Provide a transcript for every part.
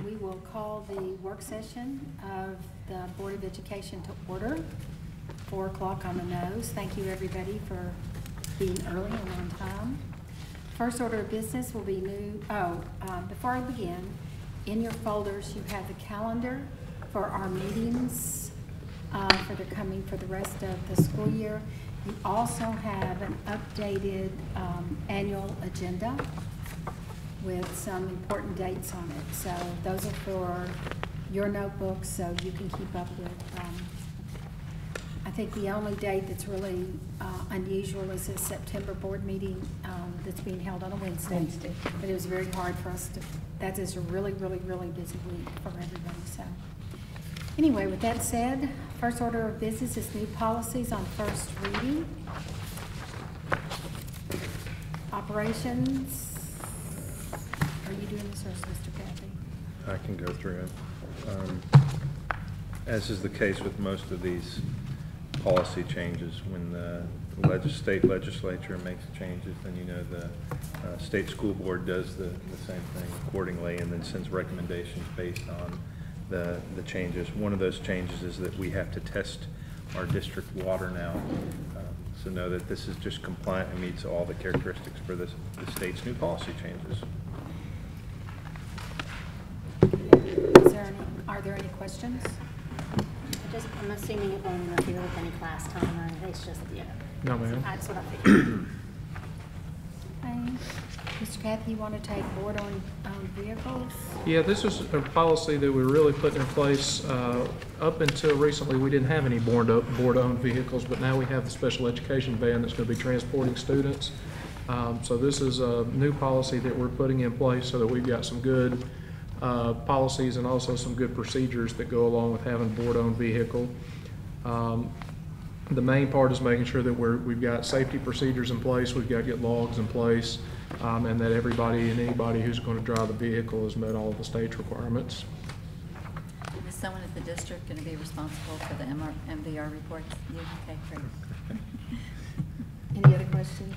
We will call the work session of the Board of Education to order. 4 o'clock on the nose. Thank you, everybody, for being early and on time. First order of business will be before I begin, in your folders you have the calendar for our meetings for the rest of the school year. You also have an updated annual agenda with some important dates on it. So those are for your notebooks, so you can keep up with. I think the only date that's really unusual is this September board meeting that's being held on a Wednesday. But it was very hard for us to, that is a really, really, really busy week for everybody. So anyway, with that said, first order of business is new policies on first reading. Operations. Are you doing this or is Mr. Kathy? I can go through it. As is the case with most of these policy changes, when the state legislature makes changes, then you know the state school board does the same thing accordingly and then sends recommendations based on the changes. One of those changes is that we have to test our district water now. So know that this is just compliant and meets all the characteristics for the state's new policy changes. Are there any questions? I'm assuming it won't interfere with any class time or anything. It's just, No, ma'am. That's what I figured. Okay. Mr. Kathy, you want to take board on vehicles? Yeah, this is a policy that we really put in place. Up until recently, we didn't have any board-owned vehicles, but now we have the special education van that's going to be transporting students. So this is a new policy that we're putting in place so that we've got some good policies and also some good procedures that go along with having a board-owned vehicle. The main part is making sure that we've got safety procedures in place, we've got to get logs in place, and that everybody and anybody who's going to drive the vehicle has met all of the state's requirements. Is someone at the district going to be responsible for the MVR reports? You? Okay, great. Any other questions?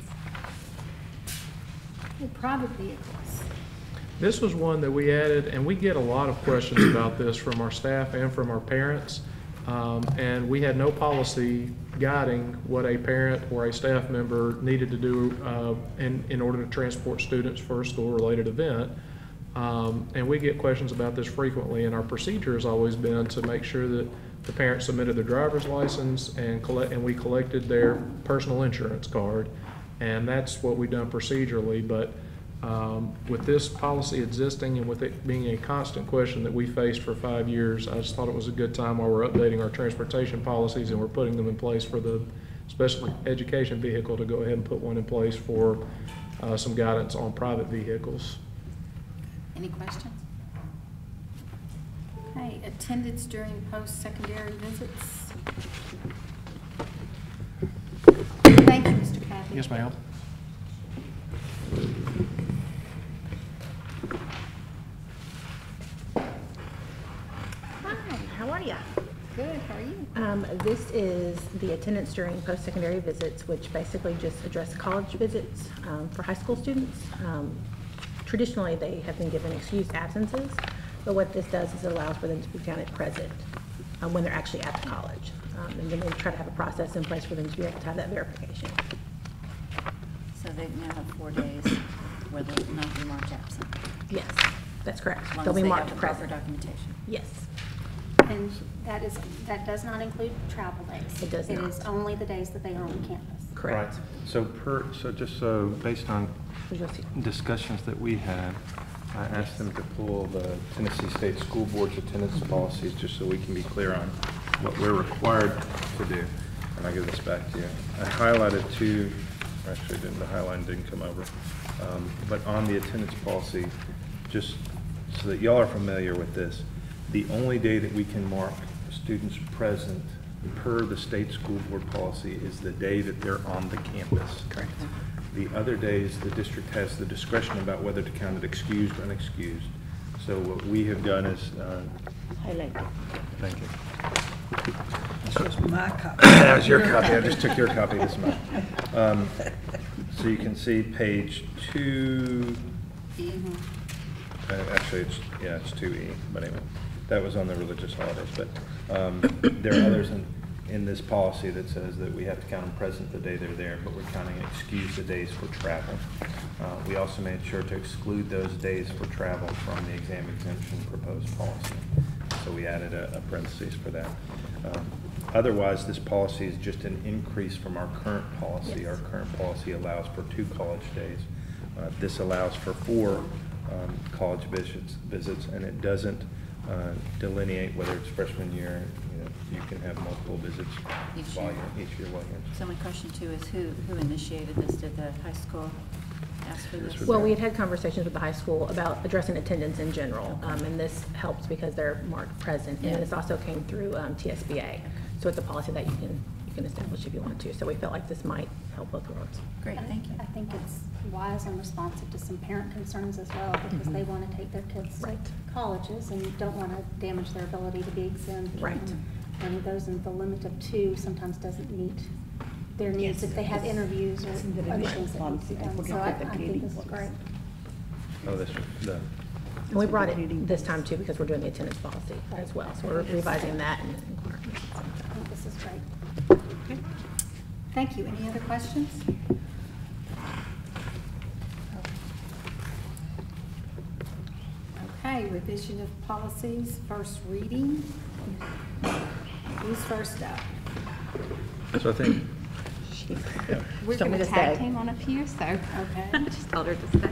Okay, private vehicles. This was one that we added, and we get a lot of questions about this from our staff and from our parents. And we had no policy guiding what a parent or a staff member needed to do in order to transport students for a school-related event. And we get questions about this frequently, and our procedure has always been to make sure that the parents submitted their driver's license and we collected their personal insurance card. And that's what we've done procedurally. But with this policy existing and with it being a constant question that we faced for 5 years, I just thought it was a good time while we're updating our transportation policies and we're putting them in place for the special education vehicle to go ahead and put one in place for some guidance on private vehicles. Any questions? Okay, attendance during post-secondary visits. Thank you, Mr. Kathy. Yes, ma'am. How are you? Good, how are you? This is the attendance during post-secondary visits, which basically just address college visits for high school students. Traditionally, they have been given excused absences, but what this does is it allows for them to be counted present when they're actually at the college. And then we try to have a process in place for them to be able to have that verification. So they now have 4 days where they'll not be marked absent. Yes, that's correct. As long They'll as be they marked have the present. proper documentation. Yes. And that does not include travel days. It does not. It is only the days that they are on campus. Correct. Right. So based on discussions that we had, I asked them to pull the Tennessee State School Board's attendance policies just so we can be clear on what we're required to do. And I'll give this back to you. I highlighted two, actually the highline didn't come over, but on the attendance policy, just so that y'all are familiar with this, the only day that we can mark students present per the state school board policy is the day that they're on the campus. Correct. The other days, the district has the discretion about whether to count it excused or unexcused. So what we have done is... Highlight. Thank you. This was my copy. That was your copy. I just took your copy this month. So you can see page 2... Actually, it's 2E, but anyway, that was on the religious holidays. But there are others in this policy that says that we have to count them present the day they're there, but we're counting excused the days for travel. We also made sure to exclude those days for travel from the exam exemption proposed policy. So we added a parentheses for that. Otherwise, this policy is just an increase from our current policy. Yes. Our current policy allows for 2 college days. This allows for 4 college visits, and it doesn't delineate whether it's freshman year. You can have multiple visits Each while year. each year while you're. So my question too is who initiated this? Did the high school ask for this? Well, we had conversations with the high school about addressing attendance in general, and this helps because they're marked present. Yeah. And this also came through TSBA, so it's a policy that you can establish if you want to. So we felt like this might help both worlds. Great, thank you. I think it's wise and responsive to some parent concerns as well, because they want to take their kids to Right. colleges and don't want to damage their ability to be exempt. Right. And those in the limit of 2 sometimes doesn't meet their needs if they have interviews or other things that need to be done. So I think this is great. Oh, the. And we brought it this time too because we're doing the attendance policy as well. So we're revising that and I think this is great. Okay. Thank you. Any other questions? Okay, revision of policies, first reading. Who's first up? So I think. We're Told me going to to tag stay. team on a few, so Okay. I just told her to stay.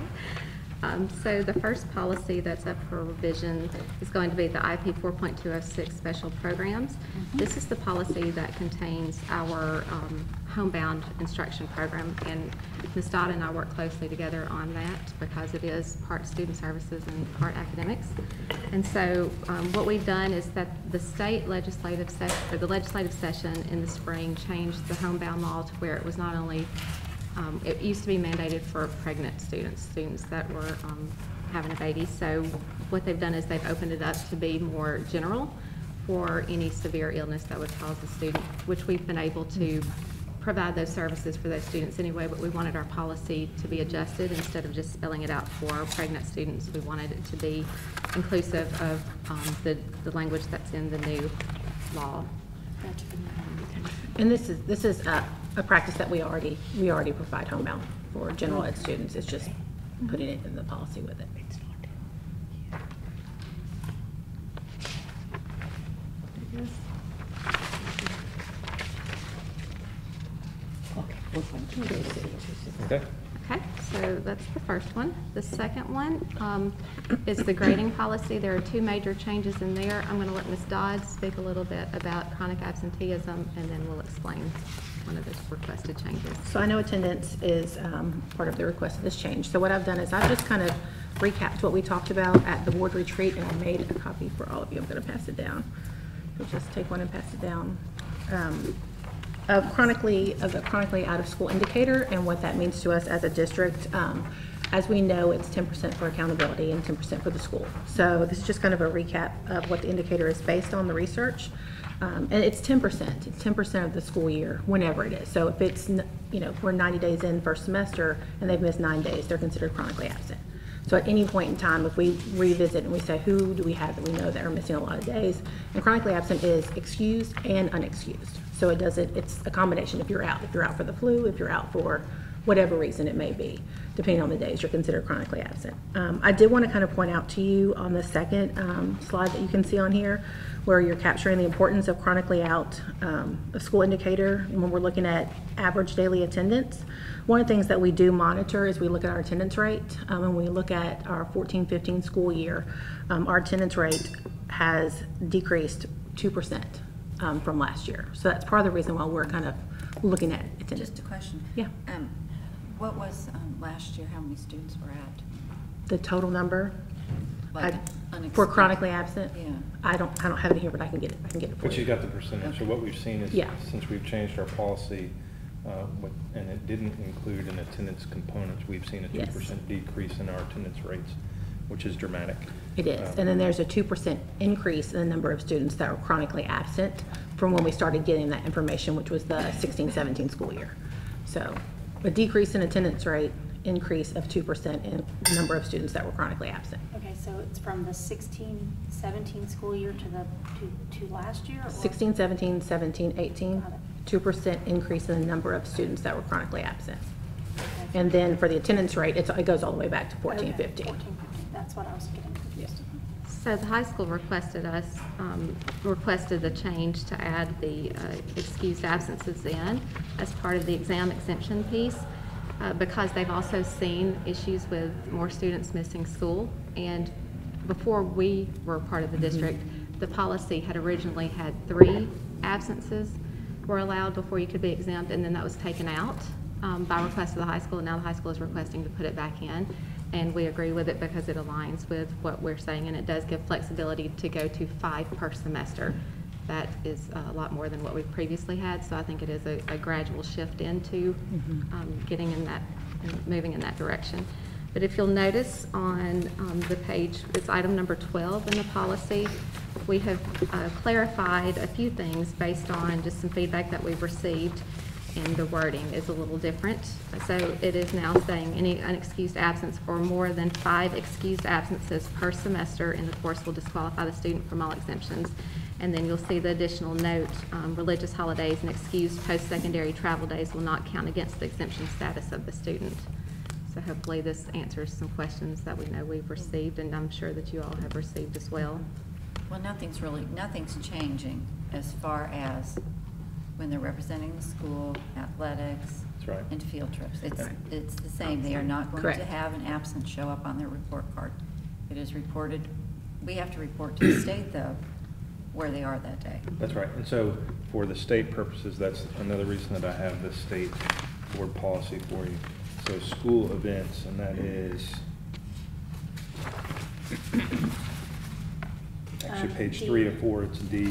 So the first policy that's up for revision is going to be the IP 4.206 special programs. This is the policy that contains our homebound instruction program, and Ms. Dodd and I work closely together on that because it is part student services and part academics. And so what we've done is that the state legislative session, or the legislative session in the spring changed the homebound law to where it was not only it used to be mandated for pregnant students that were having a baby. So what they've done is they've opened it up to be more general for any severe illness that would cause a student, which we've been able to provide those services for those students anyway, but we wanted our policy to be adjusted. Instead of just spelling it out for pregnant students, we wanted it to be inclusive of the language that's in the new law. And this is a practice that we already provide homebound for general ed students. It's just putting it in the policy with it. Okay. Okay, so that's the first one. The second one is the grading policy. There are 2 major changes in there. I'm going to let Ms. Dodd speak a little bit about chronic absenteeism, and then we'll explain one of the requested changes. So I know attendance is part of the request of this change. So what I've done is I've just kind of recapped what we talked about at the board retreat, and I made a copy for all of you. I'm going to pass it down. So just take one and pass it down. Of the chronically out of school indicator and what that means to us as a district. As we know, it's 10% for accountability and 10% for the school. So this is just kind of a recap of what the indicator is based on the research. And it's 10%. It's 10% of the school year, whenever it is. So if it's, if we're 90 days in first semester and they've missed 9 days, they're considered chronically absent. So at any point in time, if we revisit and we say, who do we have that we know that are missing a lot of days? And chronically absent is excused and unexcused. So it's a combination. If you're out for the flu, if you're out for whatever reason it may be, depending on the days, you're considered chronically absent. I did want to kind of point out to you on the second slide that you can see on here, where you're capturing the importance of chronically out, a school indicator when we're looking at average daily attendance. One of the things that we do monitor is we look at our attendance rate, and we look at our 14-15 school year. Our attendance rate has decreased 2%. From last year. So that's part of the reason why we're kind of looking at attendance. Just a question. Yeah. What was last year, how many students were out? The total number Like for unexpected? chronically absent? Yeah. I don't have it here, but I can get it for But you you. got the percentage. So what we've seen is, Yeah. since we've changed our policy, and it didn't include an attendance component, we've seen a 2% decrease in our attendance rates, which is dramatic. It is. And then there's a 2% increase in the number of students that are chronically absent from when we started getting that information, which was the 16-17 school year. So a decrease in attendance rate, increase of 2% in the number of students that were chronically absent. Okay, so it's from the 16-17 school year to last year? Or? 16, 17, 17, 18, Got it. 2% increase in the number of students that were chronically absent. And then for the attendance rate, it goes all the way back to 14, Okay, 15. 14, 15. That's what I was getting confused about. So the high school requested the change to add the excused absences in as part of the exam exemption piece, because they've also seen issues with more students missing school. And before we were part of the district, the policy had originally had 3 absences were allowed before you could be exempt, and then that was taken out by request of the high school, and now the high school is requesting to put it back in. And we agree with it because it aligns with what we're saying, and it does give flexibility to go to 5 per semester. That is a lot more than what we've previously had, so I think it is a gradual shift into getting in that, moving in that direction. But if you'll notice on the page, it's item number 12 in the policy, we have clarified a few things based on just some feedback that we've received, and the wording is a little different. So it is now saying any unexcused absence or more than 5 excused absences per semester in the course will disqualify the student from all exemptions. And then you'll see the additional note, religious holidays and excused post-secondary travel days will not count against the exemption status of the student. So hopefully this answers some questions that we know we've received, and I'm sure that you all have received as well. Well, nothing's changing as far as when they're representing the school, athletics. That's right. And field trips. It's the same. They are not going Correct. to have an absence show up on their report card. It is reported, we have to report to the state, though, where they are that day. That's right. And so for the state purposes, that's another reason that I have the state board policy for you. So school events, and that is actually page D. 3 to 4, it's D,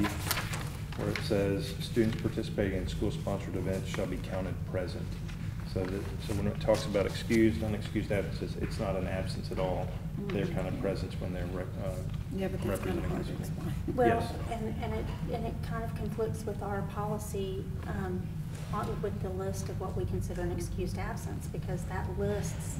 where it says, students participating in school-sponsored events shall be counted present. So when it talks about excused, unexcused absences, it's not an absence at all. They're kind of present when they're Yeah, but that's kind of representing hard the to school. explain. Well, Yes. and it kind of conflicts with our policy with the list of what we consider an excused absence, because that lists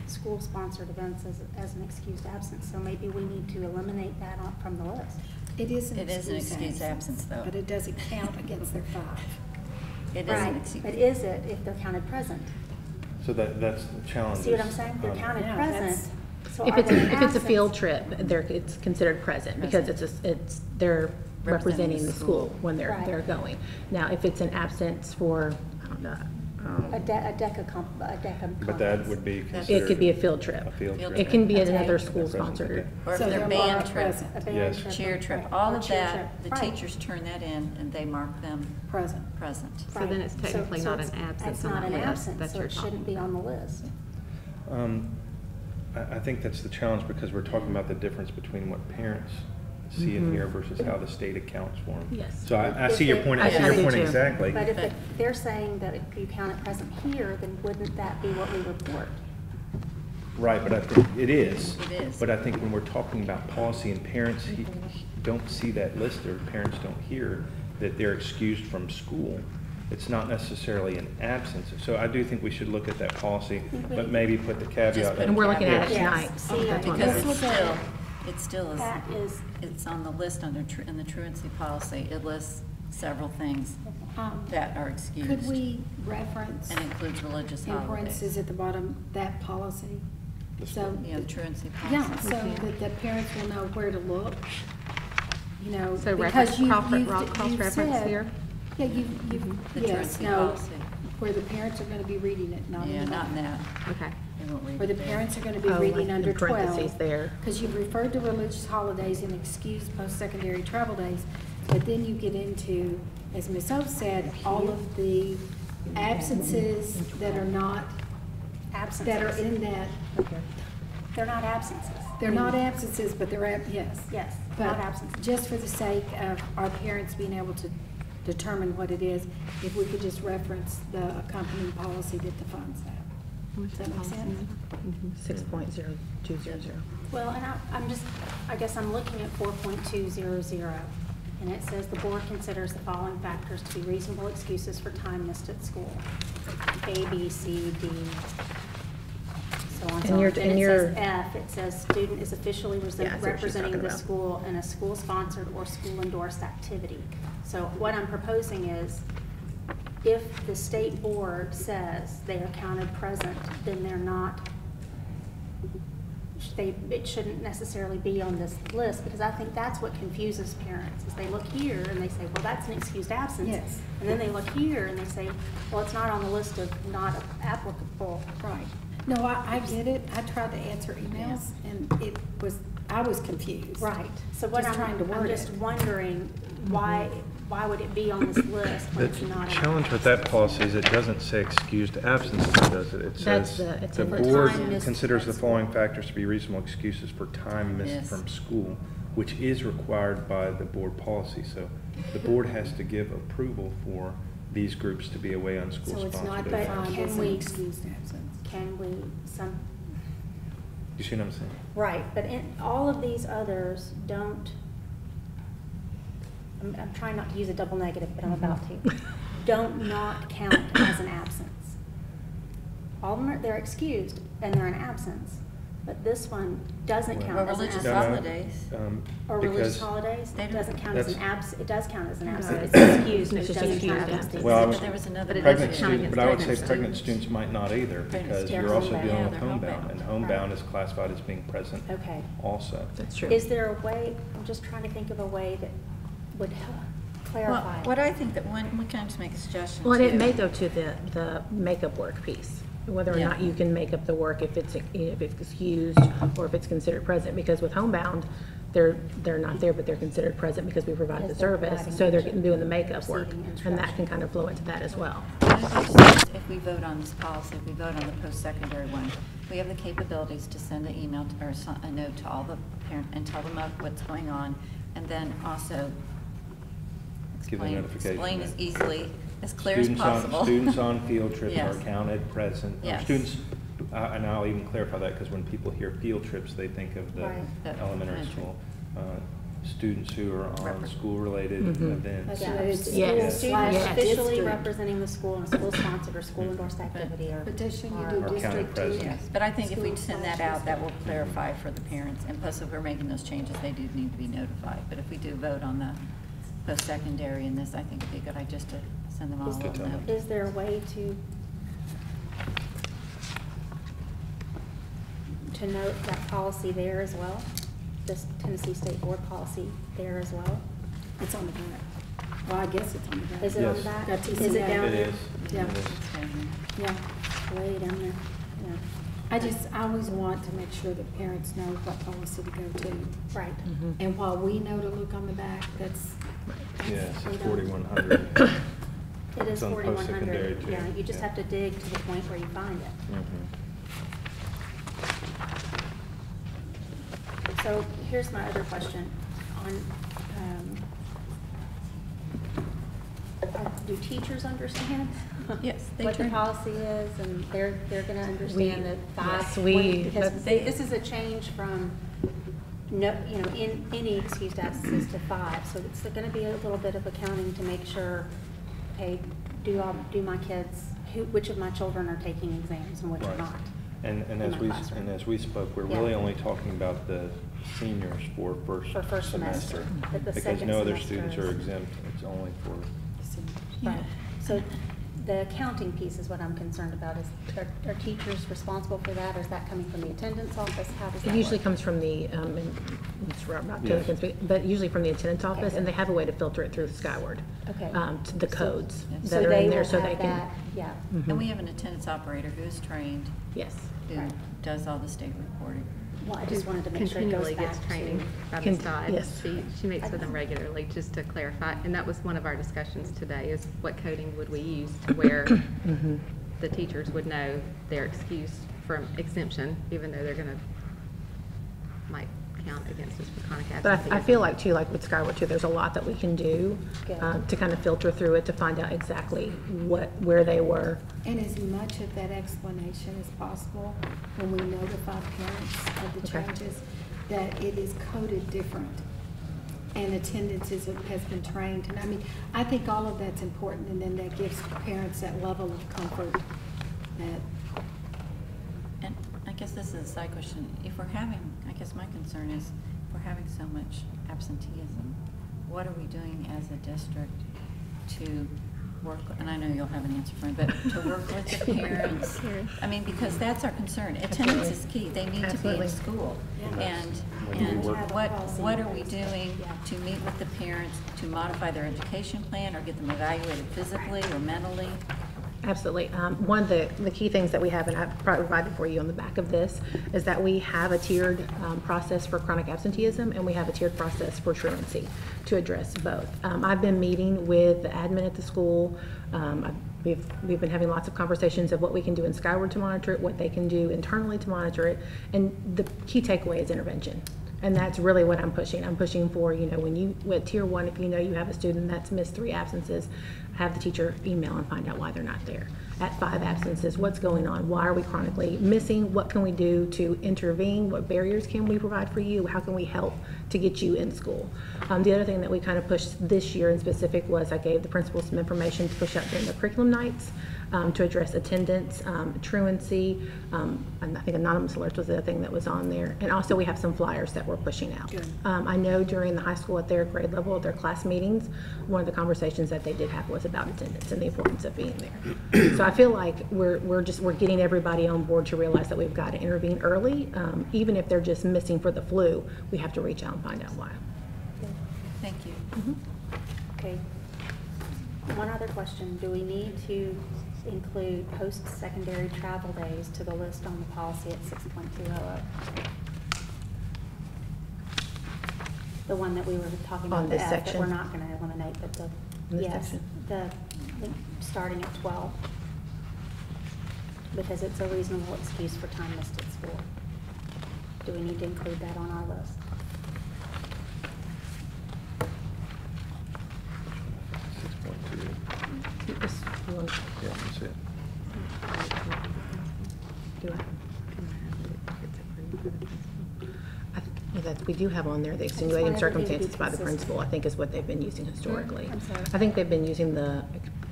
school-sponsored events as an excused absence. So maybe we need to eliminate that from the list. It is an It is an excused excused absence, though. But it doesn't count against their 5. It is an Right, excuse. but is it if they're counted present? So that's the challenge. See what I'm saying? They're counted Yeah, present. So If are it's they if it's a field absent? trip, it's considered present because they're representing the school when Right. they're going. Now, if it's an absence for, I don't know, A DECA But that would be considered. it could be a field trip. A field trip. It can be Okay. another Present, school-sponsored. okay. Or if So they're they're band marked trip, present. A band Yes. trip, cheer trip, right, all or of cheer that, the trip. Right. teachers turn that in and they mark them Present. present. So then it's Right. technically not it's- an absence It's on not that an list absence, that so you're it shouldn't be talking on the list. I think that's the challenge, because we're talking about the difference between what parents see in here versus how the state accounts for them. Yes. So I If see your they- point, I I see your do point too. exactly. But if they're saying that if you count it present here, then wouldn't that be what we report? Right, but I think it is. It is. But I think when we're talking about policy and parents don't see that list, or parents don't hear that they're excused from school, it's not necessarily an absence. So I do think we should look at that policy, but maybe put the caveat. Just put that- And we're looking at it Yes. tonight. See, That's one Because thing. it still is, That is, it's on the list under, in the truancy policy, it lists several things that are excused. Could we reference, And includes religious in parentheses holidays. at the bottom, that policy? So, Yeah, the truancy policy. yeah, so that the parents will know where to look, you know, So because you've cross-reference said. here? Yeah, you've, The yes, truancy no, policy. where the parents are gonna be reading it, not in Yeah, the. not in that. Okay. They won't read Where the it there. parents are gonna be Oh, reading like under in parentheses 12. there. Because you've referred to religious holidays and excused post-secondary travel days, but then you get into, as Ms. Hope said, all of the absences that are not, absences. that are in that, They're not absences. they're not absences, but they're, yes. Yes, But not absences. just for the sake of our parents being able to determine what it is, if we could just reference the accompanying policy that defines that. Does that make sense? 6.0200. Well, and I guess I'm looking at 4.200, and it says the board considers the following factors to be reasonable excuses for time missed at school. A, B, C, D. so on and And so on. you're- Then and it you're- says F, it says student is officially Yeah, I see what she's representing talking the about. school in a school-sponsored or school-endorsed activity. So what I'm proposing is, if the state board says they are counted present, then they're not, it shouldn't necessarily be on this list, because I think that's what confuses parents, is they look here and they say, well, that's an excused absence. Yes. And then they look here and they say, well, it's not on the list of not applicable. Right. No, I get it. I tried to answer emails and I was confused. Right. So what Just trying to I'm word just it. wondering, why would it be on this list when The it's not? challenge with that policy is it doesn't say excused absences, does it? It That's says the- it's the in the board time missed considers at the school. following factors to be reasonable excuses for time missed Yes. from school, which is required by the board policy. So the board has to give approval for these groups to be away on So it's school-sponsored not But events. defined can as an we- excused absence. Can we, You see what I'm saying? right, but all of these others don't, I'm trying not to use a double negative, but I'm about to, don't not count as an absence. All of them they're excused and they're an absence, but this one doesn't count Or as an religious absence. holidays. Or religious Because- holidays, They don't- doesn't count as an That's- it does count as an absence, Right. it's excused, but It's it just doesn't excused count against absence. the. Well, I But was, there was another. But it pregnant doesn't count students, but I would say against pregnant students. students might not either, Pregnant because students. you're They're also homebound. dealing with Yeah, they're homebound, homebound. and homebound is classified as being present Okay. also. That's true. Is there a way, I'm just trying to think of a way that would help Well, clarify. what I think that we can just make a suggestion. Well, and it too. may go to the makeup work piece, whether or Yeah. not you can make up the work if it's excused or if it's considered present, because with homebound, they're not there, but they're considered present because we provide the Because they're service, providing so they're instruction, doing the makeup work, receiving and that can instruction. kind of flow into that as well. If we vote on this policy, if we vote on the post-secondary one, we have the capabilities to send an email or a note to all the parents and tell them what's going on, and then also Give them notification. explain as easily, as clear as Students possible. Students on field trips Yes. are counted present. Or Yes. Students, and I'll even clarify that, because when people hear field trips, they think of the Right. The elementary elementary. school. Students who are on school-related Mhm. events. Yeah, Yes. students Yes. officially District. representing the school in a school-sponsored or school-endorsed activity or. Petition, you or- do Or counted district two. present. Yes, but I think if we School send that slash out, that will district. clarify for the parents, and plus if we're making those changes, they do need to be notified. But if we do vote on the post-secondary in this, I think it'd be a good idea just to send them all a Good little to know. note. Is there a way to note that policy there as well? This Tennessee State Board policy there as well? It's on the back. Well, I guess it's on the back. Is it on the Yes. back? Got Is it TCA. down It there? is. Yeah. It is. Yeah. Way down there, yeah. I always want to make sure that parents know what policy to go to. Right. And while we know to look on the back, Yes, They it's don't. 4100. It is It's on 4100, post-secondary, too. yeah, you just Yeah. have to dig to the point where you find it. Mhm. So here's my other question on, do teachers understand? Yes, they What the do. policy is, and they're gonna understand that yes, 5, because but- this is a change from no, in any excused absences to 5, so it's gonna be a little bit of accounting to make sure, okay, do my kids, which of my children are taking exams and which are Right. not? And in my classroom. as we spoke, we're Yeah. really only talking about the seniors for first semester. But the Because second no other semester students is- are exempt, it's only for, Right, so the accounting piece is what I'm concerned about, is are teachers responsible for that, or is that coming from the attendance office? How does that It usually work? comes from the, and it's not Yes. but usually from the attendance office, Okay. and they have a way to filter it through Skyward. Okay. To the codes So that are in there, will so have they can. that, yeah. And we have an attendance operator who is trained, Yes. who Right. does all the state reporting. Well, I just wanted to make sure it goes Continually back gets to. training by Con- the side. yes. She meets with them regularly just to clarify, and that was one of our discussions today, is what coding would we use to where the teachers would know they're excused from exemption, even though they're gonna, might count against us for chronic But absences. I feel like too, like with Skyward too, there's a lot that we can do Good. to kind of filter through it to find out exactly where they were. And as much of that explanation as possible, when we notify parents of the Okay. changes, that it is coded different. And attendance has been trained, and I mean, I think all of that's important, and then that gives parents that level of comfort that, And I guess this is a side question. If we're having, I guess my concern is, if we're having so much absenteeism, what are we doing as a district to work, and I know you'll have an answer for me, but to work with the parents? I mean, because that's our concern. Attendance is key. They need to be in school. And what are we doing to meet with the parents to modify their education plan or get them evaluated physically or mentally? Absolutely. One of the key things that we have, and I've provided for you on the back of this, is that we have a tiered process for chronic absenteeism, and we have a tiered process for truancy to address both. I've been meeting with the admin at the school. We've been having lots of conversations of what we can do in Skyward to monitor it, what they can do internally to monitor it, and the key takeaway is intervention. And that's really what I'm pushing. I'm pushing for, with tier 1, if you know you have a student that's missed 3 absences, have the teacher email and find out why they're not there. At 5 absences, what's going on? Why are we chronically missing? What can we do to intervene? What barriers can we provide for you? How can we help to get you in school? The other thing that we kind of pushed this year in specific was I gave the principals some information to push out during the curriculum nights to address attendance, truancy, and I think anonymous alerts was the other thing that was on there. And also we have some flyers that we're pushing out. I know during the high school at their grade level, at their class meetings, one of the conversations that they did have was about attendance and the importance of being there. So I feel like we're getting everybody on board to realize that we've got to intervene early. Even if they're just missing for the flu, we have to reach out and find out why. Thank you. Okay. One other question. Do we need to include post-secondary travel days to the list on the policy at 6.200? The one that we were talking about, On this that section? we're not going to eliminate, but This section? starting at 12. Because it's a reasonable excuse for time missed at school. Do we need to include that on our list? 6.2. This one. Yeah, that's it. Do we do have on there the extenuating wanted everything to be circumstances by the consistent. principal, I think is what they've been using historically. I'm sorry. I think they've been using the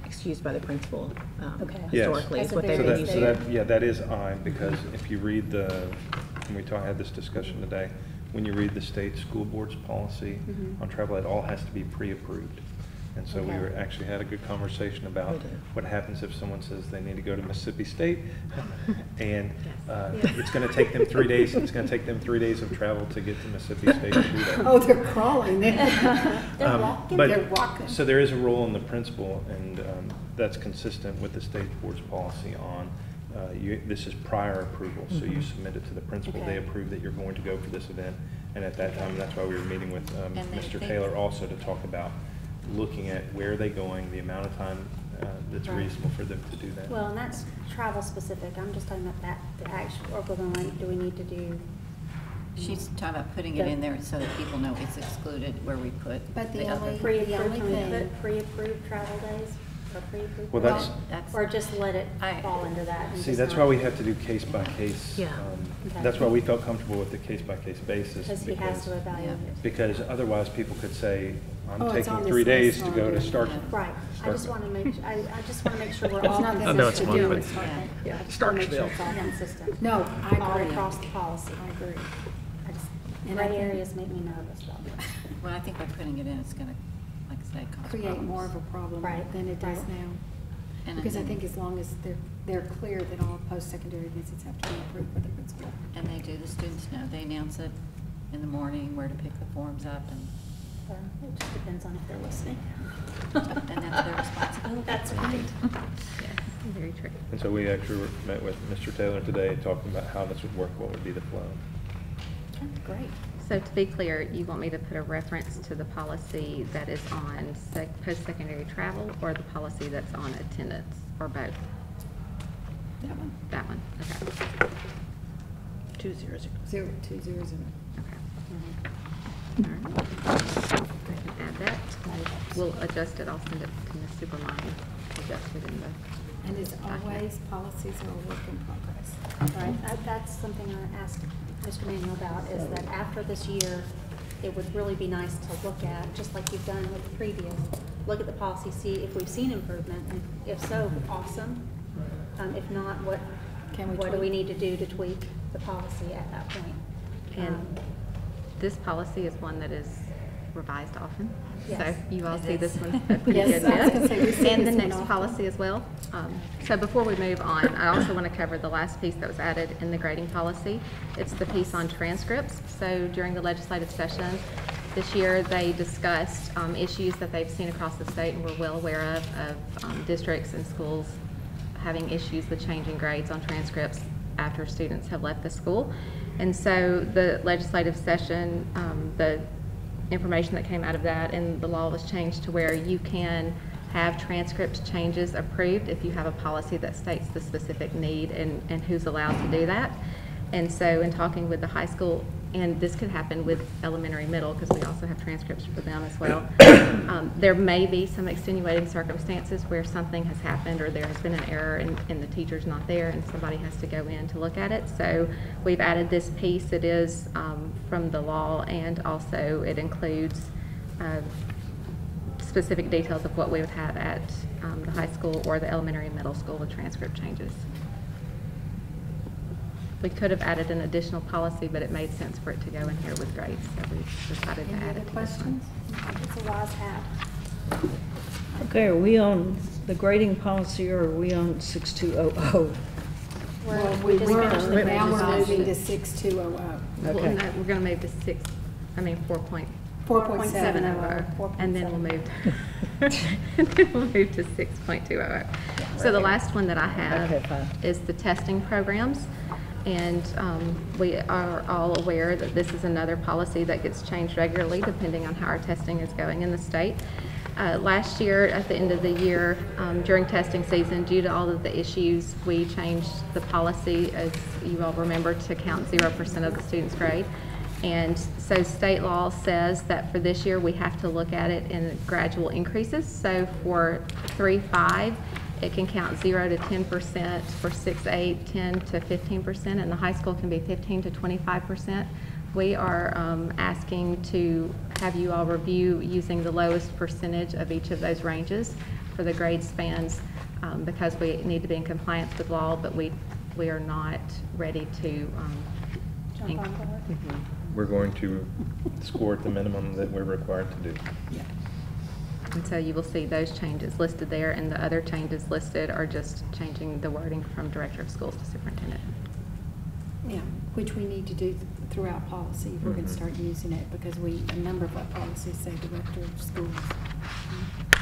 excuse by the principal Okay. Yes. historically is That's what a they've very been So using. that is I, because if you read had this discussion today, when you read the state school board's policy on travel, it all has to be pre-approved. And so we Okay. actually had a good conversation about We did. what happens if someone says they need to go to Mississippi State, and it's going to take them 3 days. It's going to take them 3 days of travel to get to Mississippi State to do that. Oh, they're crawling. They're walking. But- They're walking. So there is a role in the principal, and that's consistent with the state board's policy on, this is prior approval. So you submit it to the principal, they Okay. approve that you're going to go for this event. And at that time, that's why we were meeting with And Mr. they- Taylor also to talk about looking at where are they going, the amount of time that's Right. reasonable for them to do that. Well, and that's travel specific. I'm just talking about the actual, or do we need to do? She's talking about putting it in there so that people know it's excluded where we put But the the other. only- Pre-approved, The can we thing- put pre-approved travel days or pre-approved? Well, travel? that's- Or just let it I- fall into that? and See, just that's not- why we have to do case by case. Yeah. Okay. That's why we felt comfortable with the case by case basis. Because he has to evaluate it. Because otherwise people could say, I'm Oh, it's taking on this 3 days list to on go to here. start. Right. I just want to make, I just want to make sure we're It's all not consistent. that it's to do with Yeah. I just want to make sure it's all consistent. No, I All agree. across the policy. I agree. I just, And I gray think- areas make me nervous about it. Well, I think by putting it in, it's gonna, like I say, cause Create problems. more of a problem Right, than it does right. now. And Because I then- think as long as they're clear that all post-secondary visits have to be approved by the principal. And they do, the students know, they announce it in the morning, where to pick the forms up, and It just depends on if they're listening. that's their responsibility. That's right. Yes, very true. And so we actually met with Mr. Taylor today, talking about how this would work, what would be the flow. Great. So to be clear, you want me to put a reference to the policy that is on post-secondary travel or the policy that's on attendance, or both? That one. That one, okay. 200. 0200. Okay. All right. I can add that. We'll adjust it. I'll send it to Ms. Supermine, adjust it in the. And as always, policies are a work in progress. Right, that's something I asked Mr. Manuel about, is that after this year, it would really be nice to look at, just like you've done with the previous, look at the policy, see if we've seen improvement, and if so, awesome. If not, what Can we do we tweak? need to do to tweak the policy at that point. And this policy is one that is revised often. Yes, So you all it see is. this one a pretty Yes, good I was gonna say, we bit. see And the this one next often. policy as well. So before we move on, I also want to cover the last piece that was added in the grading policy. It's the piece on transcripts. So during the legislative session this year, they discussed issues that they've seen across the state and were well aware of districts and schools having issues with changing grades on transcripts after students have left the school. And so the legislative session, the information that came out of that and the law was changed to where you can have transcript changes approved if you have a policy that states the specific need and who's allowed to do that. And so in talking with the high school, and this could happen with elementary, middle, because we also have transcripts for them as well. There may be some extenuating circumstances where something has happened or there has been an error and the teacher's not there and somebody has to go in to look at it. So we've added this piece. It is from the law, and also it includes specific details of what we would have at the high school or the elementary and middle school with transcript changes. We could have added an additional policy, but it made sense for it to go in here with grades, so we decided to Any add other it to this one. questions? It's a wise hat. Okay, are we on the grading policy or are we on 6200? Well, We just finished the now we're grading moving to policy. 6200. Well, Okay. no, we're gonna move to 4.700, 4.700. and then we'll move to 6.200. So the last one that I Okay, have fine. is the testing programs. And we are all aware that this is another policy that gets changed regularly depending on how our testing is going in the state. Last year, at the end of the year, during testing season, due to all of the issues, we changed the policy, as you all remember, to count 0% of the student's grade. And so state law says that for this year, we have to look at it in gradual increases. So for 3-5, it can count 0 to 10%, for 6-8, 10 to 15%, and the high school can be 15 to 25%. We are asking to have you all review using the lowest percentage of each of those ranges for the grade spans because we need to be in compliance with law, but we are not ready to Jump on board. We're going to score at the minimum that we're required to do. Yeah. And so you will see those changes listed there, and the other changes listed are just changing the wording from director of schools to superintendent. Yeah, which we need to do throughout policy if we're going to start using it, because a number of our policies say director of schools.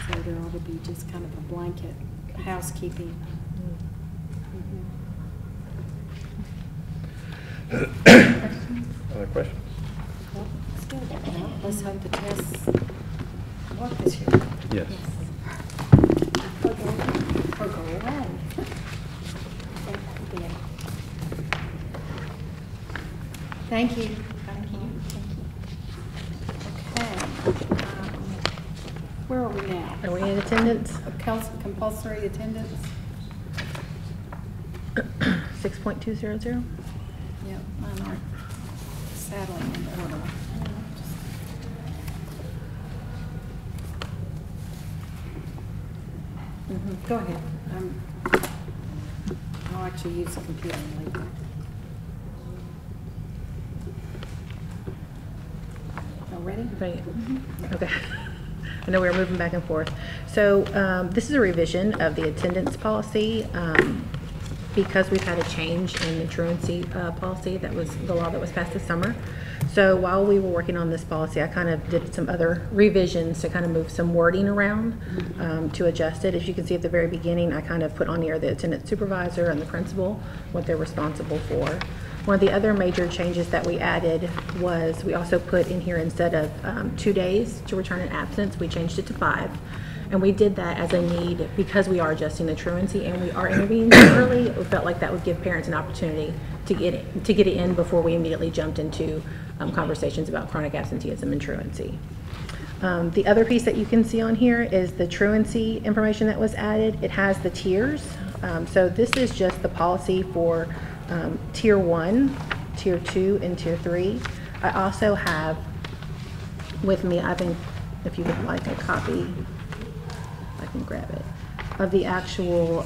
So there ought to be just kind of a blanket housekeeping. Other questions? Well, that's good. Well, let's hope the tests work this year. Yes. Or go away. Thank you. Thank you. Okay. Where are we now? Are we in attendance? Compulsory attendance? 6.200? Yeah, mine aren't saddling in order. Go ahead. I'll actually use the computer later. Y'all ready? Right. Okay. I know we were moving back and forth. So this is a revision of the attendance policy because we've had a change in the truancy policy. That was the law that was passed this summer. So while we were working on this policy, I kind of did some other revisions to kind of move some wording around to adjust it. As you can see at the very beginning, I kind of put on here the attendance supervisor and the principal, what they're responsible for. One of the other major changes that we added was we also put in here, instead of 2 days to return an absence, we changed it to 5. And we did that as a need because we are adjusting the truancy and we are intervening early. We felt like that would give parents an opportunity to get it in before we immediately jumped into conversations about chronic absenteeism and truancy. The other piece that you can see on here is the truancy information that was added. It has the tiers. So this is just the policy for Tier 1, Tier 2, and Tier 3. I also have with me, if you would like a copy, I can grab it, of the actual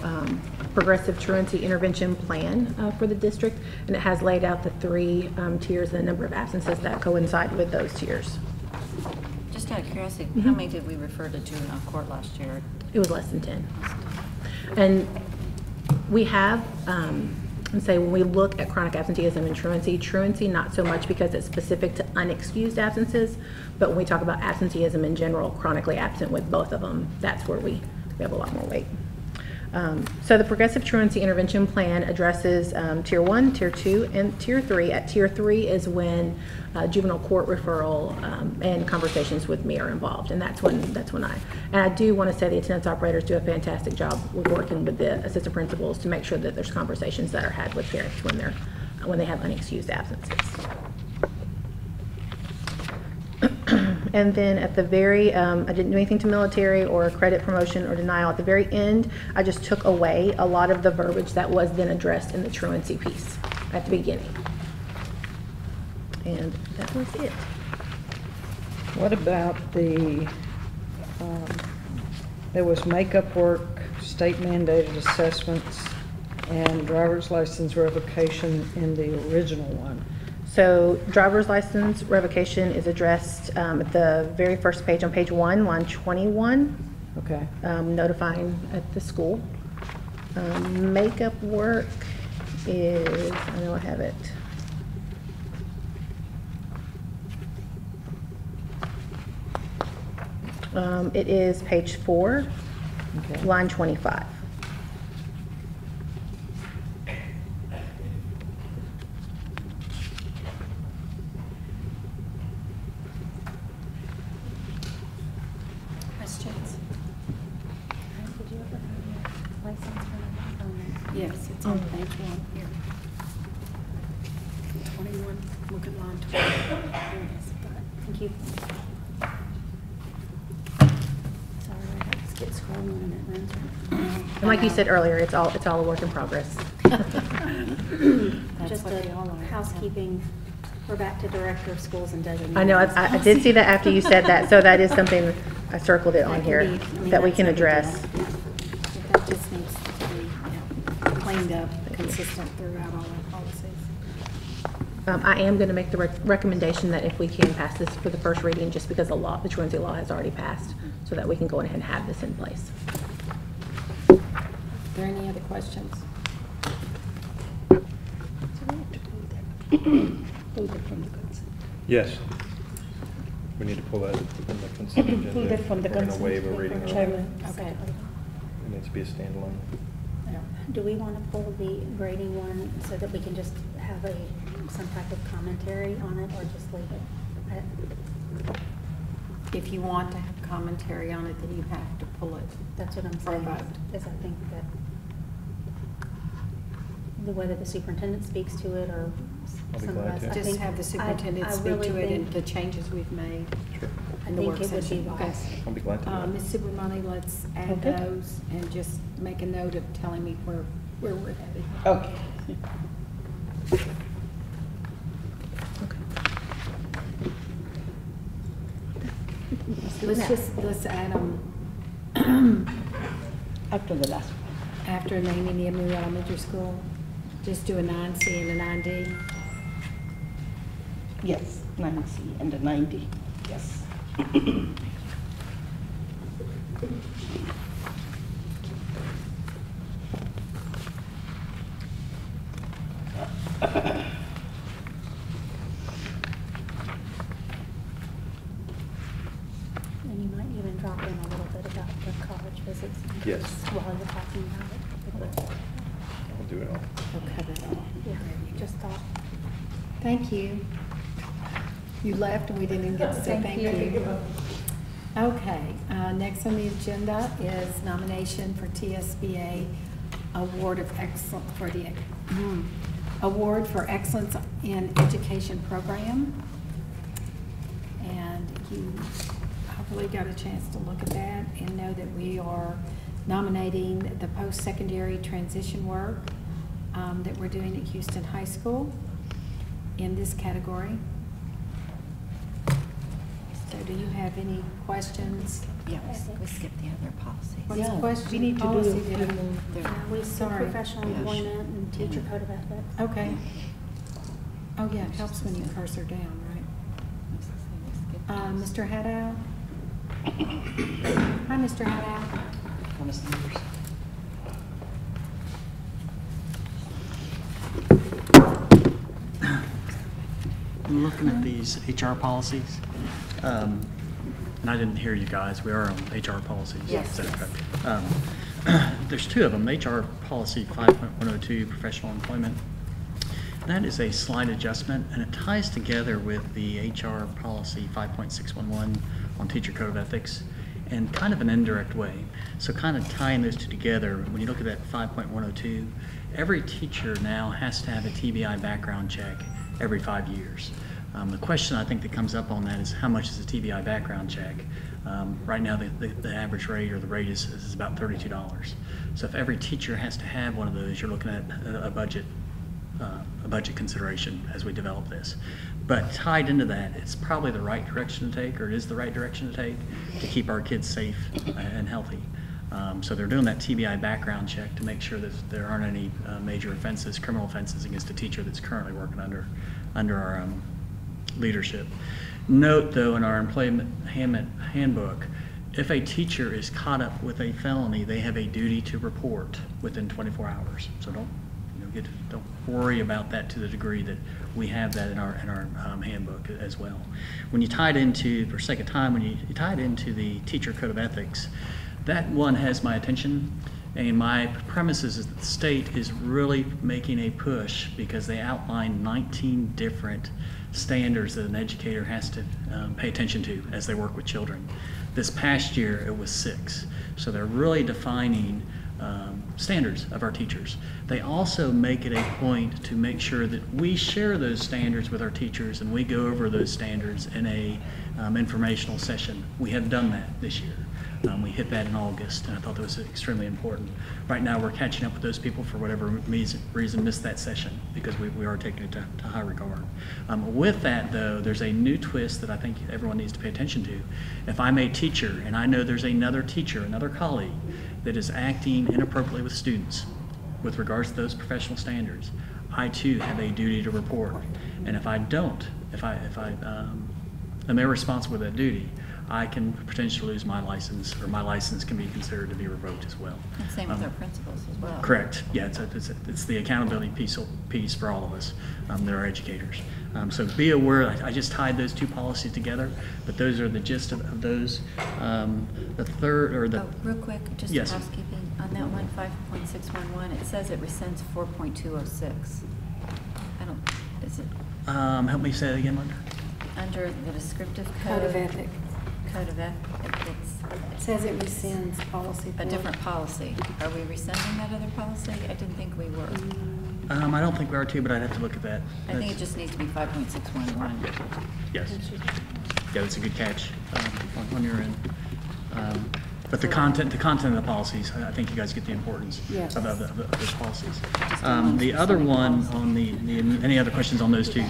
progressive truancy intervention plan for the district, and it has laid out the 3 tiers and the number of absences that coincide with those tiers. Just out of curiosity, how many did we refer to juvenile court last year? It was less than 10. And we have, and say when we look at chronic absenteeism and truancy not so much because it's specific to unexcused absences, but when we talk about absenteeism in general, chronically absent with both of them, that's where we have a lot more weight. So the Progressive Truancy Intervention Plan addresses Tier 1, Tier 2, and Tier 3. At Tier 3 is when juvenile court referral and conversations with me are involved, and that's when I do want to say the attendance operators do a fantastic job with working with the assistant principals to make sure that there's conversations that are had with parents when they have unexcused absences. And then at the very, I didn't do anything to military or credit promotion or denial. At the very end, I just took away a lot of the verbiage that was then addressed in the truancy piece at the beginning. And that was it. What about the, there was makeup work, state mandated assessments, and driver's license revocation in the original one? So driver's license revocation is addressed at the very first page, on page 1, line 21. Okay. Notifying at the school. Makeup work is, I know I have it. It is page 4, Okay. line 25. Questions? Did you ever have your license for the Yes, it's on page 1 here. 21, look at line 20. Thank you. Sorry, I have to skip scrolling and it runs out. And like you said earlier, it's all a work in progress. Just what they all a are. housekeeping, we're back to director of schools and designated. I know, I did see that after you said that, so that is something, I circled it on here, that we can address. That just needs to be cleaned up, consistent throughout all our policies. I am going to make the recommendation that if we can pass this for the first reading, just because the truancy law has already passed, so that we can go ahead and have this in place. Are there any other questions? Yes. We need to pull that from the consent agenda. Pull that from the We're gonna consent, waive a reading. Chairman. Okay. It needs to be a standalone. Do we want to pull the grading one so that we can just have some type of commentary on it, or just leave it? If you want to have commentary on it, then you have to pull it. That's what I'm For a saying, vote. is I think that whether the superintendent speaks to it or I'll be some of glad us. to. I Just think- have the superintendent I speak really to it and think- the changes we've made Sure. in the I work think it would be session. Okay. wise. I'll be glad to do that. Ms. Supermoney, let's add Okay. those and just make a note of telling me where we're headed. Okay. Let's add them After the last one. after naming the new elementary school. Just do a 9C and a 9D. Yes, 9C and the 90, yes. And you might even drop in a little bit about the college visits. Yes. While you're talking about it. I'll do it all. We'll cover it all. Yeah, just thought. Thank you. You left and we didn't even get to say thank you. Okay, next on the agenda is nomination for TSBA Award of Excellence for the Award for Excellence in Education Program. And you hopefully got a chance to look at that and know that we are nominating the post-secondary transition work that we're doing at Houston High School in this category. So do you have any questions? Yeah, we skipped the other policies. What's Yeah, question we need to do policy a few did I- more. Yeah, we see Sorry. professional Yeah. employment and teacher code of ethics. Okay. Oh, yeah, it helps when you cursor down, right? Mr. Hadow? Hi, Mr. Hadow. I'm looking at these HR policies, and I didn't hear you guys, we are on HR policies. Yes. Is that correct? There's two of them, HR policy 5.102, professional employment. That is a slight adjustment, and it ties together with the HR policy 5.611 on teacher code of ethics in kind of an indirect way. So kind of tying those two together, when you look at that 5.102, every teacher now has to have a TBI background check every 5 years. The question I think that comes up on that is how much is a TBI background check? Right now the average rate or the rate is about $32. So if every teacher has to have one of those, you're looking at a budget consideration as we develop this. But tied into that, it's probably the right direction to take, or it is the right direction to take to keep our kids safe and healthy. So they're doing that TBI background check to make sure that there aren't any major offenses, criminal offenses against a teacher that's currently working under our leadership. Note though, in our employment handbook, if a teacher is caught up with a felony, they have a duty to report within 24 hours. So don't worry about that to the degree that we have that in our handbook as well. When you tie it into, for sake of time, when you tie it into the teacher code of ethics, that one has my attention, and my premise is that the state is really making a push because they outline 19 different standards that an educator has to pay attention to as they work with children. This past year it was 6. So they're really defining standards of our teachers. They also make it a point to make sure that we share those standards with our teachers and we go over those standards in a informational session. We have done that this year. We hit that in August, and I thought that was extremely important. Right now we're catching up with those people for whatever reason missed that session because we are taking it to high regard. With that though, there's a new twist that I think everyone needs to pay attention to. If I'm a teacher and I know there's another teacher, another colleague that is acting inappropriately with students with regards to those professional standards, I too have a duty to report. And if I don't, if I am irresponsible with that duty, I can potentially lose my license, or my license can be considered to be revoked as well. And same with our principals as well. Correct. Yeah, it's the accountability piece for all of us. They're our educators. So be aware. I just tied those two policies together, but those are the gist of those. The third, or the real quick, just yes. housekeeping on that one, 5.611. It says it rescinds 4.206. I don't. Is it help me say that again, Linda. under the descriptive Code of ethics. Code of ethics. It says it rescinds policy. A different policy. Are we rescinding that other policy? I didn't think we were. I don't think we are too, but I'd have to look at that. I think it just needs to be 5.611. Yes. Yeah, that's a good catch on your end. But the content of the policies, I think you guys get the importance Yes. of those policies. The other one on the any other questions on those two